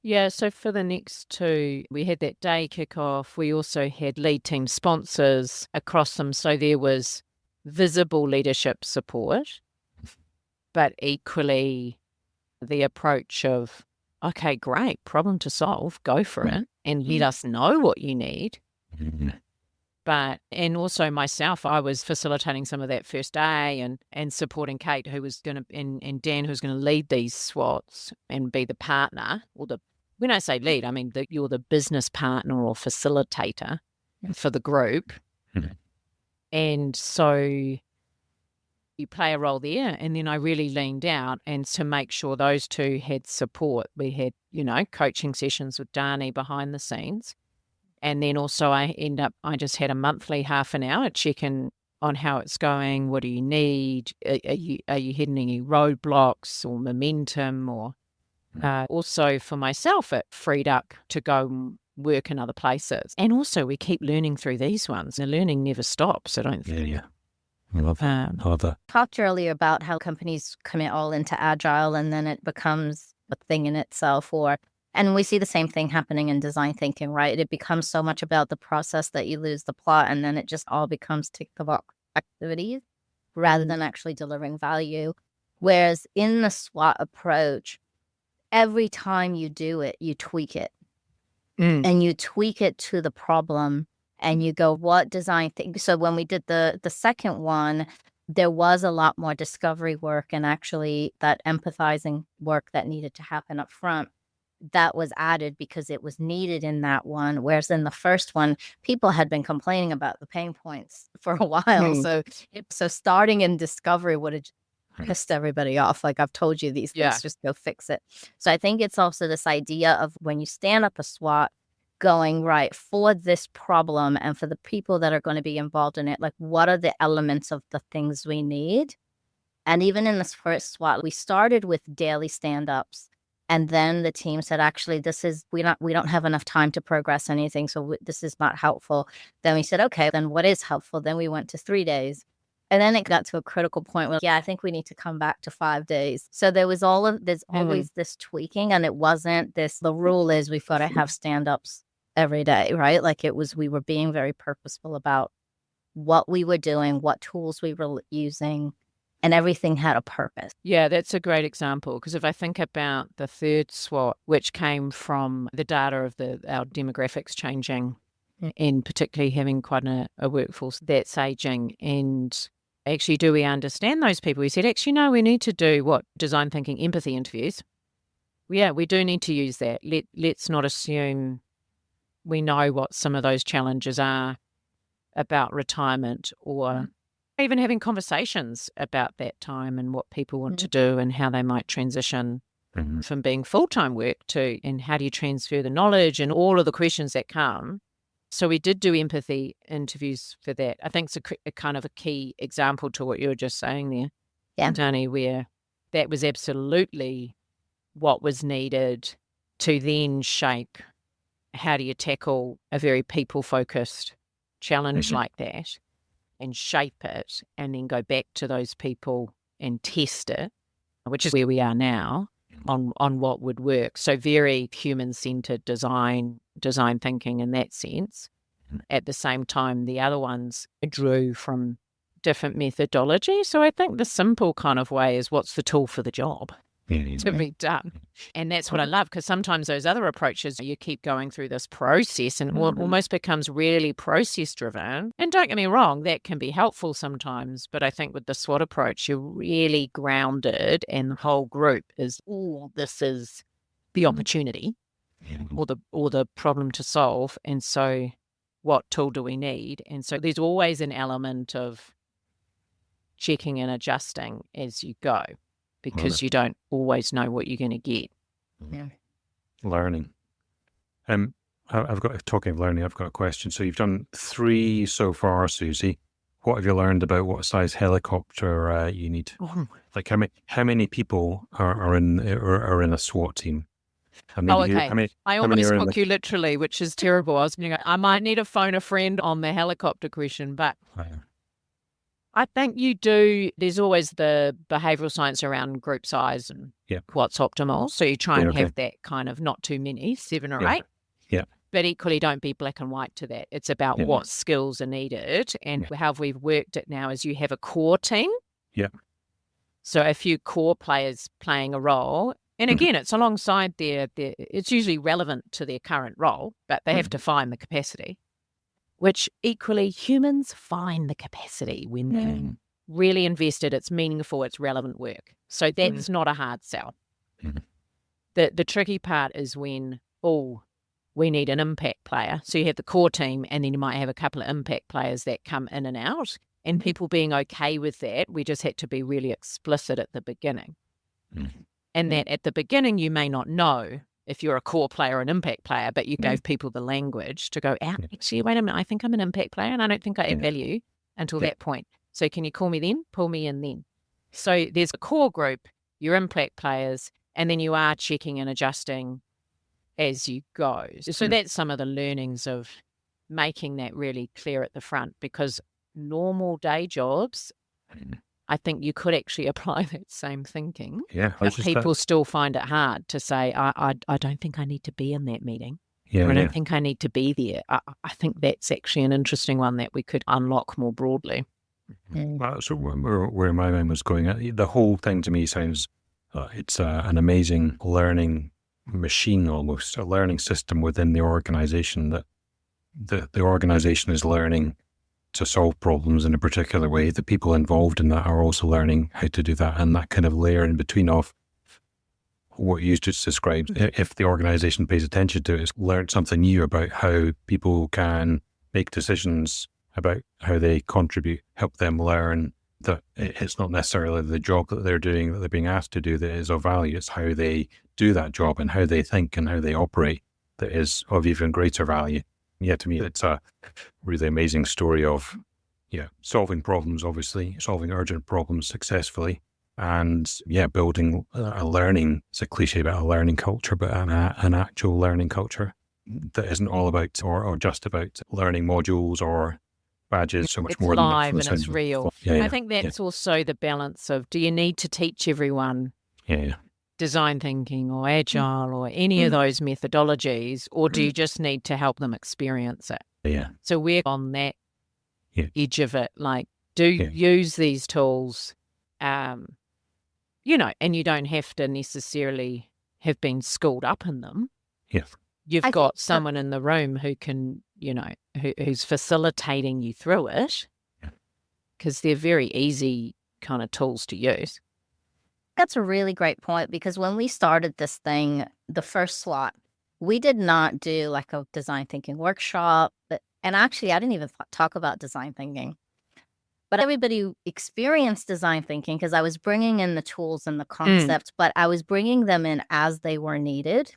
Yeah, so for the next two, we had that day kickoff. We also had lead team sponsors across them. So there was visible leadership support, but equally the approach of, okay, great, problem to solve, go for it, and let us know what you need. And also myself, I was facilitating some of that first day and supporting Kate, who was going to, and Dan, who's going to lead these SWATs and be the partner, when I say lead, I mean you're the business partner or facilitator for the group. And so you play a role there. And then I really leaned out and to make sure those two had support. We had, coaching sessions with Dani behind the scenes. And then also I just had a monthly half an hour check-in on how it's going. What do you need? Are you hitting any roadblocks or momentum? Or also for myself, it freed up to go and work in other places. And also we keep learning through these ones. The learning never stops, I don't think. Yeah. I love that. I love that. Talked earlier about how companies commit all into agile and then it becomes a thing in itself, and we see the same thing happening in design thinking, right? It becomes so much about the process that you lose the plot, and then it just all becomes tick the box activities rather than actually delivering value. Whereas in the SWAT approach, every time you do it, you tweak it. And you tweak it to the problem and you go, what design thing? So when we did the second one, there was a lot more discovery work and actually that empathizing work that needed to happen up front. That was added because it was needed in that one. Whereas in the first one, people had been complaining about the pain points for a while. So starting in discovery would have pissed everybody off. Like, I've told you these things, just go fix it. So I think it's also this idea of when you stand up a SWAT, going right for this problem and for the people that are going to be involved in it, like what are the elements of the things we need? And even in this first SWAT, we started with daily stand-ups. And then the team said, actually, we don't have enough time to progress anything, so this is not helpful. Then we said, okay, then what is helpful? Then we went to 3 days. And then it got to a critical point where, I think we need to come back to 5 days. So there's always this tweaking, and it wasn't the rule is we've got to have stand-ups every day, right? Like we were being very purposeful about what we were doing, what tools we were using, and everything had a purpose. Yeah, that's a great example, because if I think about the third SWAT, which came from the data of our demographics changing and particularly having quite a workforce that's aging, and actually, do we understand those people? We said, actually, no, we need to do design thinking empathy interviews. Yeah, we do need to use that. Let's not assume we know what some of those challenges are about retirement or even having conversations about that time and what people want to do and how they might transition from being full-time work to, and how do you transfer the knowledge and all of the questions that come. So we did do empathy interviews for that. I think it's a kind of a key example to what you were just saying there, Dani, where that was absolutely what was needed to then shape how do you tackle a very people-focused challenge like that and shape it and then go back to those people and test it, which is where we are now on what would work. So very human-centered design thinking in that sense. At the same time, the other ones drew from different methodology. So I think the simple kind of way is, what's the tool for the job to be done? And that's what I love, because sometimes those other approaches, you keep going through this process and almost becomes really process driven. And don't get me wrong, that can be helpful sometimes. But I think with the SWAT approach, you're really grounded and the whole group is, this is the opportunity or the problem to solve. And so what tool do we need? And so there's always an element of checking and adjusting as you go, because you don't always know what you're going to get. Learning. I've got, talking of learning, I've got a question. So you've done 3 so far, Suzie. What have you learned about what size helicopter you need? Like how many people are in a SWAT team? Okay. I almost spoke you literally, which is terrible. I was going to go, I might need to phone a friend on the helicopter question, but I think you do. There's always the behavioural science around group size and what's optimal. So you try and have that kind of not too many, 7 or 8. Yeah. But equally, don't be black and white to that. It's about what skills are needed. And how we've worked it now is you have a core team. Yeah. So a few core players playing a role. And again, it's alongside it's usually relevant to their current role, but they have to find the capacity, which equally humans find the capacity when they're really invested. It's meaningful, it's relevant work. So that's not a hard sell. The tricky part is when, we need an impact player. So you have the core team and then you might have a couple of impact players that come in and out, and people being okay with that. We just had to be really explicit at the beginning. And that at the beginning, you may not know if you're a core player or an impact player, but you gave people the language to go out. Actually, wait a minute, I think I'm an impact player and I don't think I add value until that point. So can you call me then? Pull me in then. So there's a core group, your impact players, and then you are checking and adjusting as you go. So that's some of the learnings of making that really clear at the front, because normal day jobs, I think you could actually apply that same thinking. Yeah. But people still find it hard to say, I don't think I need to be in that meeting. Or I don't think I need to be there. I think that's actually an interesting one that we could unlock more broadly. So where my mind was going, the whole thing to me sounds, it's an amazing learning machine, almost a learning system within the organization, that the organization is learning to solve problems in a particular way. The people involved in that are also learning how to do that, and that kind of layer in between of what you just described. If the organization pays attention to it, it's learned something new about how people can make decisions about how they contribute, help them learn that it's not necessarily the job that they're doing, that they're being asked to do, that is of value. It's how they do that job and how they think and how they operate that is of even greater value. Yeah, to me, it's a really amazing story of, solving problems, obviously, solving urgent problems successfully, and building a learning, it's a cliche about a learning culture, but an actual learning culture that isn't all about or just about learning modules or badges, so much it's more live than that. And it's real. I think that's also the balance of, do you need to teach everyone design thinking or agile or any of those methodologies, or do you just need to help them experience it? Yeah. So we're on that edge of it, like, use these tools, and you don't have to necessarily have been schooled up in them. Yeah. You've got someone in the room who can, who's facilitating you through it, because they're very easy kind of tools to use. That's a really great point, because when we started this thing, the first SWAT, we did not do like a design thinking workshop. And actually, I didn't even talk about design thinking. But everybody experienced design thinking because I was bringing in the tools and the concepts, but I was bringing them in as they were needed.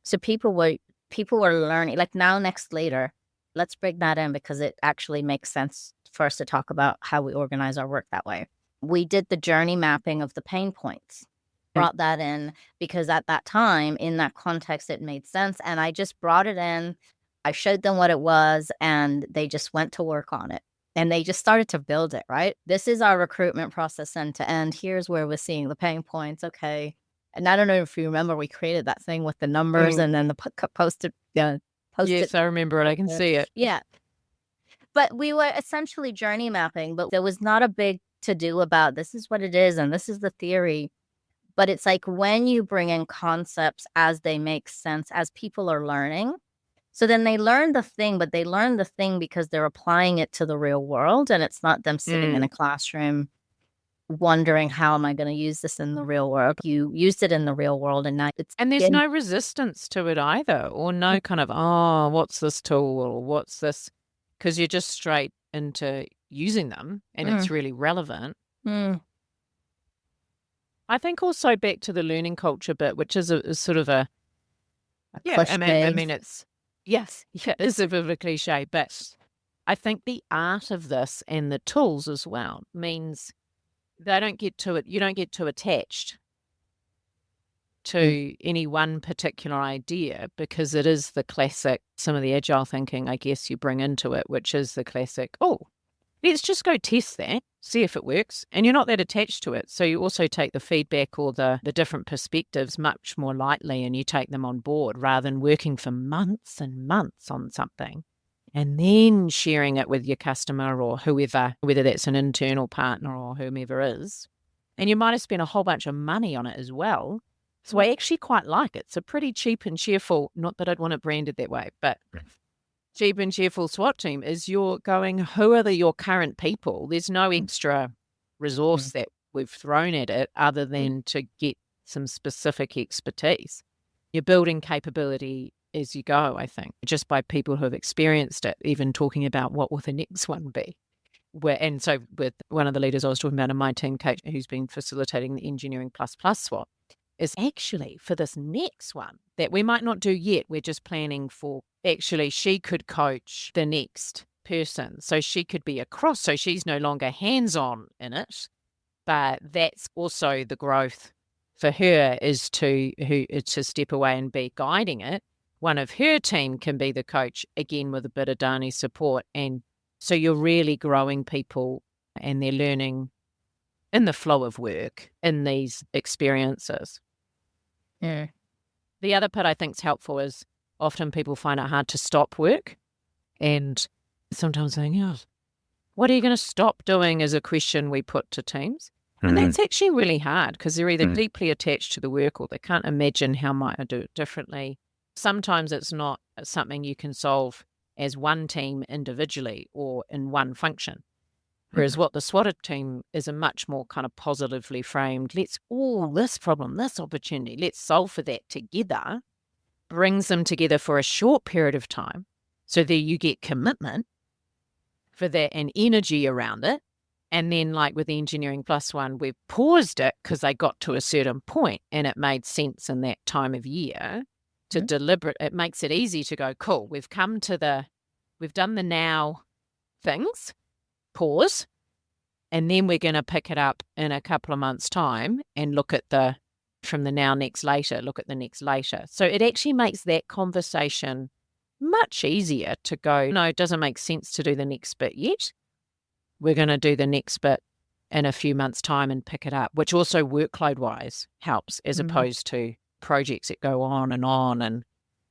So people were learning, like now, next, later, let's bring that in because it actually makes sense for us to talk about how we organize our work that way. We did the journey mapping of the pain points, brought that in because at that time, in that context, it made sense. And I just brought it in. I showed them what it was and they just went to work on it. And they just started to build it, right? This is our recruitment process end to end. Here's where we're seeing the pain points. Okay. And I don't know if you remember, we created that thing with the numbers and then the posted. Yes, I remember it. I can see it. Yeah. But we were essentially journey mapping, but there was not a big to-do about this is what it is and this is the theory. But it's like when you bring in concepts as they make sense, as people are learning. So then they learn the thing, but they learn the thing because they're applying it to the real world. And it's not them sitting in a classroom wondering, how am I going to use this in the real world? You used it in the real world and now it's... And there's no resistance to it either, or no kind of, oh, what's this tool or what's this? Because you're just straight into using them and it's really relevant. I think also back to the learning culture bit, which is a sort of a cliche. I mean, it's, yes, yeah, it's a bit of a cliche, but I think the art of this and the tools as well means they don't get to it. You don't get too attached to any one particular idea because it is the classic, some of the agile thinking, I guess, you bring into it, which is the classic, oh, let's just go test that, see if it works. And you're not that attached to it. So you also take the feedback or the different perspectives much more lightly and you take them on board rather than working for months and months on something and then sharing it with your customer or whoever, whether that's an internal partner or whomever is. And you might have spent a whole bunch of money on it as well. So I actually quite like it. It's a pretty cheap and cheerful, not that I'd want it branded that way, but cheap and cheerful SWAT team is you're going, who are your current people? There's no extra resource that we've thrown at it other than to get some specific expertise. You're building capability as you go, I think, just by people who have experienced it, even talking about what will the next one be. And so with one of the leaders I was talking about in my team, Kate, who's been facilitating the Engineering Plus SWAT, is actually for this next one that we might not do yet. We're just planning for, actually, she could coach the next person. So she could be across. So she's no longer hands-on in it, but that's also the growth for her is to step away and be guiding it. One of her team can be the coach, again, with a bit of Dani support. And so you're really growing people and they're learning in the flow of work in these experiences. Yeah. The other part I think is helpful is often people find it hard to stop work. And sometimes saying, oh, what are you going to stop doing is a question we put to teams. And that's actually really hard because they're either deeply attached to the work or they can't imagine how might I do it differently. Sometimes it's not something you can solve as one team individually or in one function. Whereas what the SWAT team is a much more kind of positively framed, let's this problem, this opportunity, let's solve for that together, brings them together for a short period of time. So there you get commitment for that and energy around it. And then like with the Engineering Plus one, we've paused it because they got to a certain point and it made sense in that time of year to deliberate. It makes it easy to go, cool, we've done the now things, pause, and then we're going to pick it up in a couple of months' time and look at from the now next later, look at the next later. So it actually makes that conversation much easier to go, no, it doesn't make sense to do the next bit yet. We're going to do the next bit in a few months' time and pick it up, which also workload-wise helps as opposed to projects that go on and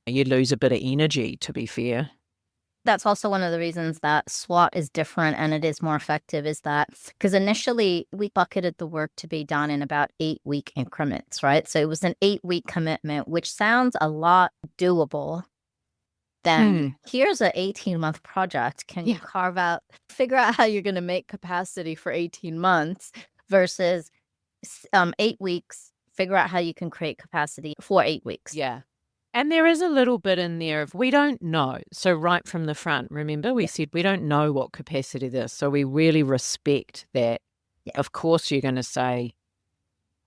you lose a bit of energy, to be fair. That's also one of the reasons that SWAT is different and it is more effective is that because initially we bucketed the work to be done in about 8-week increments, right? So it was an 8-week commitment, which sounds a lot doable. Then here's an 18-month project. Can you figure out how you're going to make capacity for 18 months versus 8 weeks, figure out how you can create capacity for 8 weeks. Yeah. And there is a little bit in there of we don't know. So right from the front, remember, we said we don't know what capacity this. So we really respect that. Yeah. Of course, you're going to say,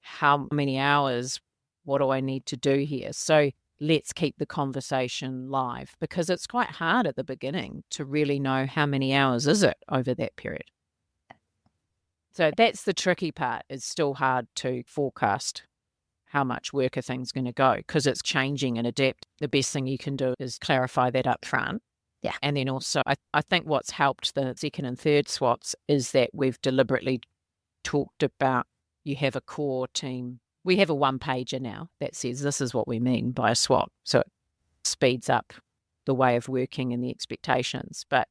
how many hours, what do I need to do here? So let's keep the conversation live, because it's quite hard at the beginning to really know how many hours is it over that period. So that's the tricky part. It's still hard to forecast how much work a thing's going to go because it's changing and adapt. The best thing you can do is clarify that up front. Yeah. And then also, I think what's helped the second and third SWATs is that we've deliberately talked about you have a core team. We have a one-pager now that says this is what we mean by a SWAT. So it speeds up the way of working and the expectations. But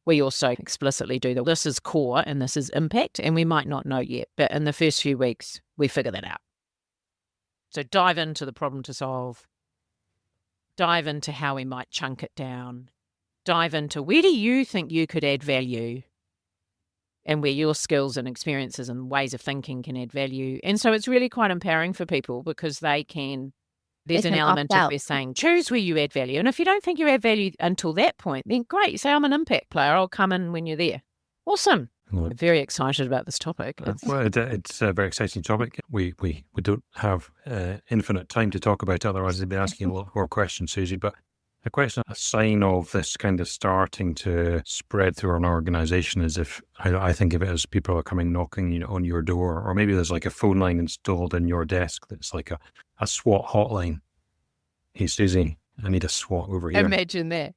we also explicitly do this is core and this is impact, and we might not know yet. But in the first few weeks, we figure that out. So dive into the problem to solve, dive into how we might chunk it down, dive into where do you think you could add value and where your skills and experiences and ways of thinking can add value. And so it's really quite empowering for people because there's an element of we're saying, choose where you add value. And if you don't think you add value until that point, then great, you say, I'm an impact player, I'll come in when you're there. Awesome. Well, I'm very excited about this topic. It's a very exciting topic. We don't have infinite time to talk about it, otherwise they'd be asking a lot more questions, Suzie. But a sign of this kind of starting to spread through an organisation is if, I think of it as people are coming knocking on your door, or maybe there's like a phone line installed in your desk that's like a SWAT hotline. Hey, Suzie, I need a SWAT over here. Imagine that.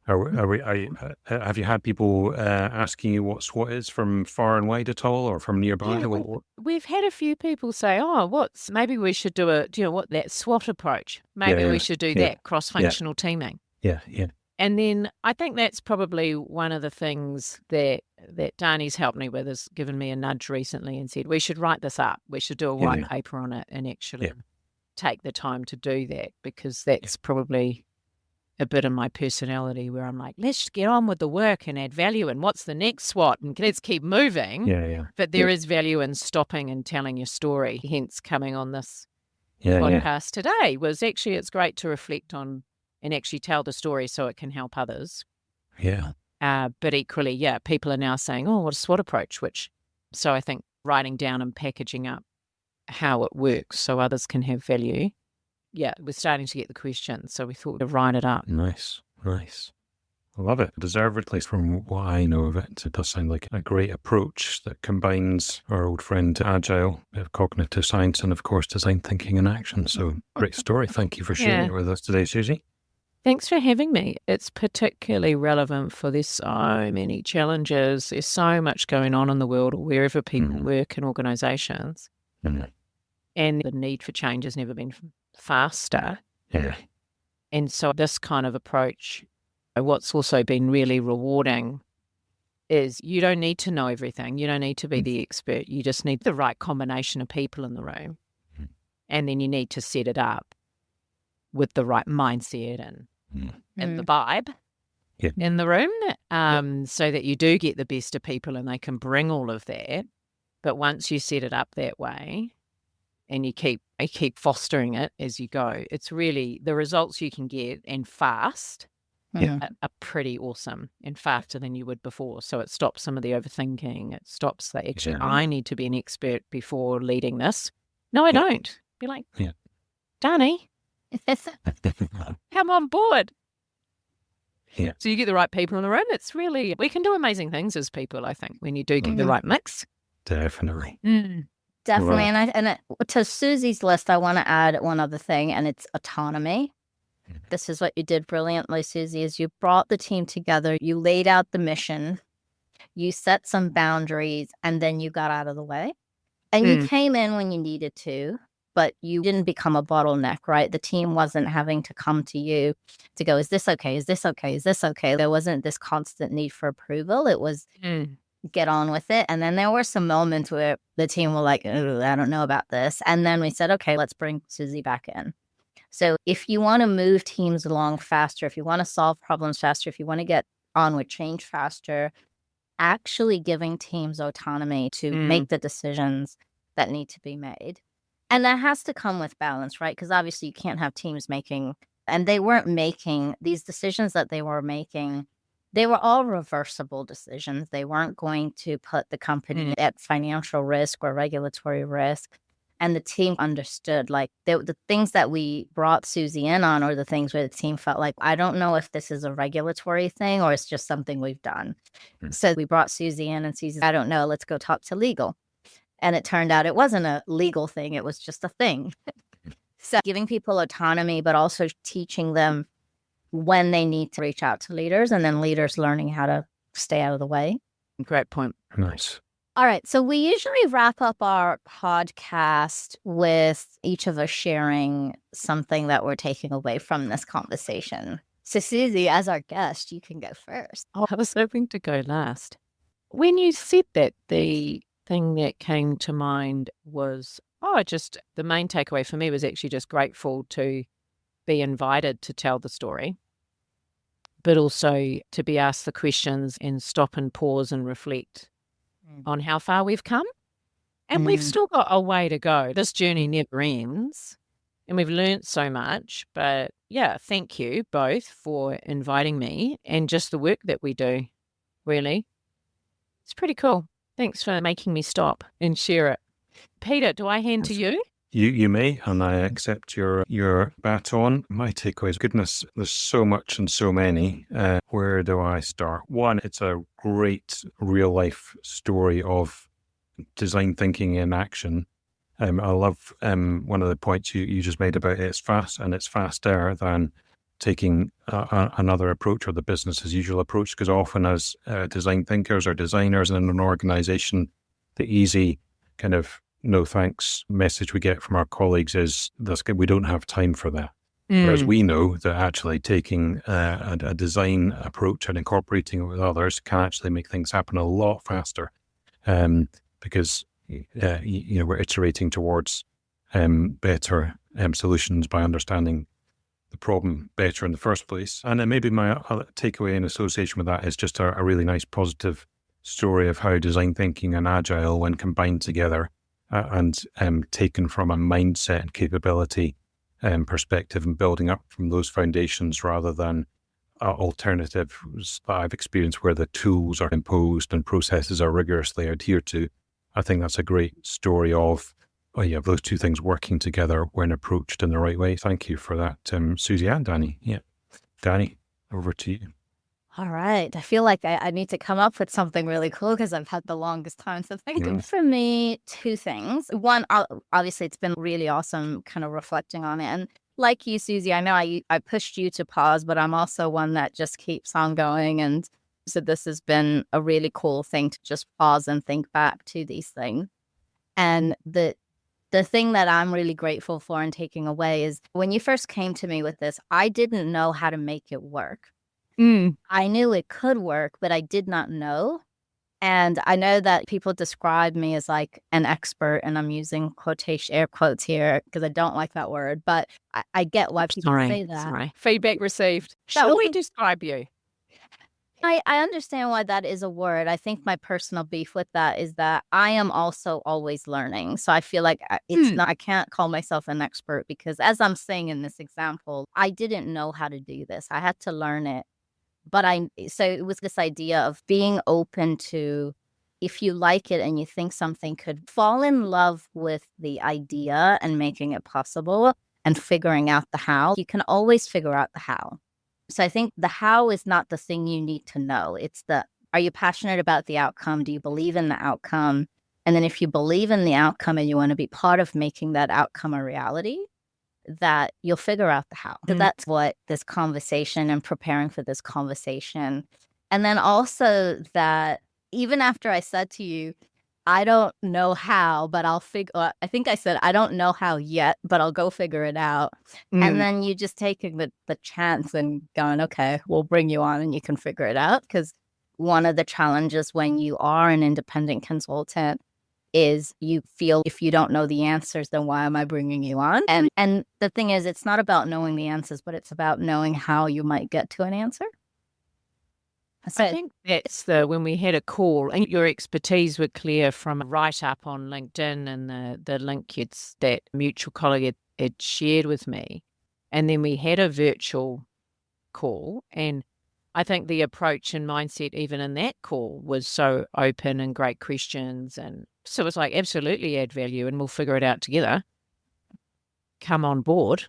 Have you had people asking you what SWAT is from far and wide at all, or from nearby? Yeah, we've had a few people say, maybe we should do that SWAT approach. Maybe we should do that cross-functional teaming. Yeah. And then I think that's probably one of the things that Dani's helped me with, has given me a nudge recently and said, we should write this up. We should do a white paper on it and actually take the time to do that, because that's probably a bit of my personality where I'm like, let's get on with the work and add value, and what's the next SWAT, and let's keep moving. Yeah. But there is value in stopping and telling your story, hence coming on this podcast today was actually, it's great to reflect on and actually tell the story so it can help others. Yeah. But equally, people are now saying, what a SWOT approach, so I think writing down and packaging up how it works so others can have value. Yeah, we're starting to get the questions, so we thought we'd write it up. Nice. I love it. Deservedly, from what I know of it, it does sound like a great approach that combines our old friend Agile, bit of cognitive science, and of course design thinking and action. So great story. Thank you for sharing it with us today, Suzie. Thanks for having me. It's particularly relevant for there's so many challenges. There's so much going on in the world or wherever people work in organisations. And the need for change has never been faster. Yeah. And so this kind of approach, what's also been really rewarding is you don't need to know everything. You don't need to be the expert. You just need the right combination of people in the room. And then you need to set it up with the right mindset and the vibe in the room, so that you do get the best of people and they can bring all of that. But once you set it up that way and you keep fostering it as you go, it's really the results you can get and fast are pretty awesome and faster than you would before. So it stops some of the overthinking. It stops the actually, I need to be an expert before leading this. No, I don't. Be like, Dani, come on board. Yeah. So you get the right people in the room. It's really, we can do amazing things as people, I think, when you do get the right mix. Definitely. Definitely. And to Suzie's list, I want to add one other thing, and it's autonomy. This is what you did brilliantly, Suzie, is you brought the team together, you laid out the mission, you set some boundaries, and then you got out of the way. And you came in when you needed to, but you didn't become a bottleneck, right? The team wasn't having to come to you to go, is this okay? Is this okay? Is this okay? There wasn't this constant need for approval. It was get on with it. And then there were some moments where the team were like, I don't know about this. And then we said, okay, let's bring Suzie back in. So if you want to move teams along faster, if you want to solve problems faster, if you want to get on with change faster, actually giving teams autonomy to make the decisions that need to be made. And that has to come with balance, right? Because obviously you can't have teams making And they weren't making these decisions that they were making. They were all reversible decisions. They weren't going to put the company at financial risk or regulatory risk. And the team understood, like, the things that we brought Suzie in on, or the things where the team felt like, I don't know if this is a regulatory thing or it's just something we've done. So we brought Suzie in, and Suzie said, I don't know, let's go talk to legal. And it turned out it wasn't a legal thing. It was just a thing. So giving people autonomy, but also teaching them when they need to reach out to leaders, and then leaders learning how to stay out of the way. Great point. Nice. All right. So we usually wrap up our podcast with each of us sharing something that we're taking away from this conversation. So Suzie, as our guest, you can go first. Oh, I was hoping to go last. When you said that, the thing that came to mind was, just the main takeaway for me was actually just grateful to be invited to tell the story, but also to be asked the questions and stop and pause and reflect on how far we've come. And we've still got a way to go. This journey never ends, and we've learnt so much. But yeah, thank you both for inviting me, and just the work that we do, really. It's pretty cool. Thanks for making me stop and share it. Peter, do I hand to you? You may, and I accept your baton. My takeaway is, goodness, there's so much and so many. Where do I start? One, it's a great real life story of design thinking in action. I love one of the points you just made about it's fast, and it's faster than taking another approach, or the business as usual approach, because often as design thinkers or designers in an organization, the easy kind of no thanks message we get from our colleagues is this: we don't have time for that. Whereas we know that actually taking a design approach and incorporating it with others can actually make things happen a lot faster, because we're iterating towards better solutions by understanding the problem better in the first place. And then maybe my takeaway in association with that is just a really nice positive story of how design thinking and agile, when combined together, and taken from a mindset and capability perspective, and building up from those foundations rather than alternatives that I've experienced where the tools are imposed and processes are rigorously adhered to. I think that's a great story of those two things working together when approached in the right way. Thank you for that, Suzie and Dani. Yeah, Dani, over to you. All right. I feel like I need to come up with something really cool because I've had the longest time to think. For me, two things. One, obviously, it's been really awesome kind of reflecting on it. And like you, Suzie, I know I pushed you to pause, but I'm also one that just keeps on going. And so this has been a really cool thing to just pause and think back to these things. And the thing that I'm really grateful for and taking away is, when you first came to me with this, I didn't know how to make it work. I knew it could work, but I did not know. And I know that people describe me as like an expert, and I'm using air quotes here because I don't like that word, but I get why people say that. Sorry. Feedback received. Shall we describe you? I understand why that is a word. I think my personal beef with that is that I am also always learning. So I feel like I can't call myself an expert, because as I'm saying in this example, I didn't know how to do this. I had to learn it. But so it was this idea of being open to, if you like it and you think something could, fall in love with the idea and making it possible and figuring out the how. You can always figure out the how. So I think the how is not the thing you need to know. It's are you passionate about the outcome? Do you believe in the outcome? And then if you believe in the outcome and you want to be part of making that outcome a reality, that you'll figure out the how. So that's what this conversation and preparing for this conversation. And then also that even after I said to you, I don't know how, but I'll figure, I think I said, I don't know how yet, but I'll go figure it out. And then you just taking the chance and going, okay, we'll bring you on and you can figure it out. Because one of the challenges when you are an independent consultant is you feel, if you don't know the answers, then why am I bringing you on? And the thing is, it's not about knowing the answers, but it's about knowing how you might get to an answer. So I think that's when we had a call, and your expertise were clear from a write-up on LinkedIn and the link that mutual colleague had shared with me. And then we had a virtual call, and I think the approach and mindset even in that call was so open and great questions. And so it was like, absolutely add value and we'll figure it out together. Come on board.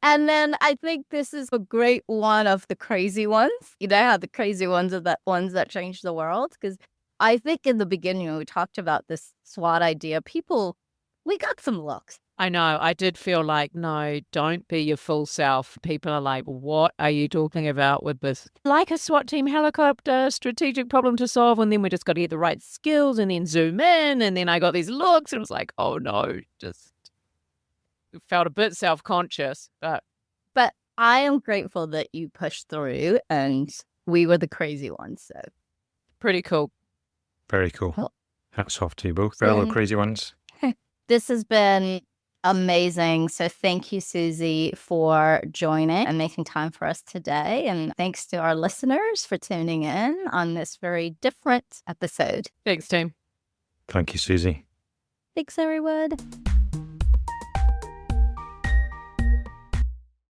And then I think this is a great one of the crazy ones. You know how the crazy ones are the ones that change the world? Because I think in the beginning when we talked about this SWAT idea, we got some looks. I know. I did feel like, no, don't be your full self. People are like, what are you talking about with this? Like a SWAT team helicopter, strategic problem to solve, and then we just got to get the right skills and then zoom in. And then I got these looks and it was like, oh no, just felt a bit self-conscious. But I am grateful that you pushed through and we were the crazy ones. So pretty cool. Very cool. Well, hats off to you both. Fellow crazy ones. This has been amazing. So thank you, Suzie, for joining and making time for us today. And thanks to our listeners for tuning in on this very different episode. Thanks, team. Thank you, Suzie. Thanks, everyone.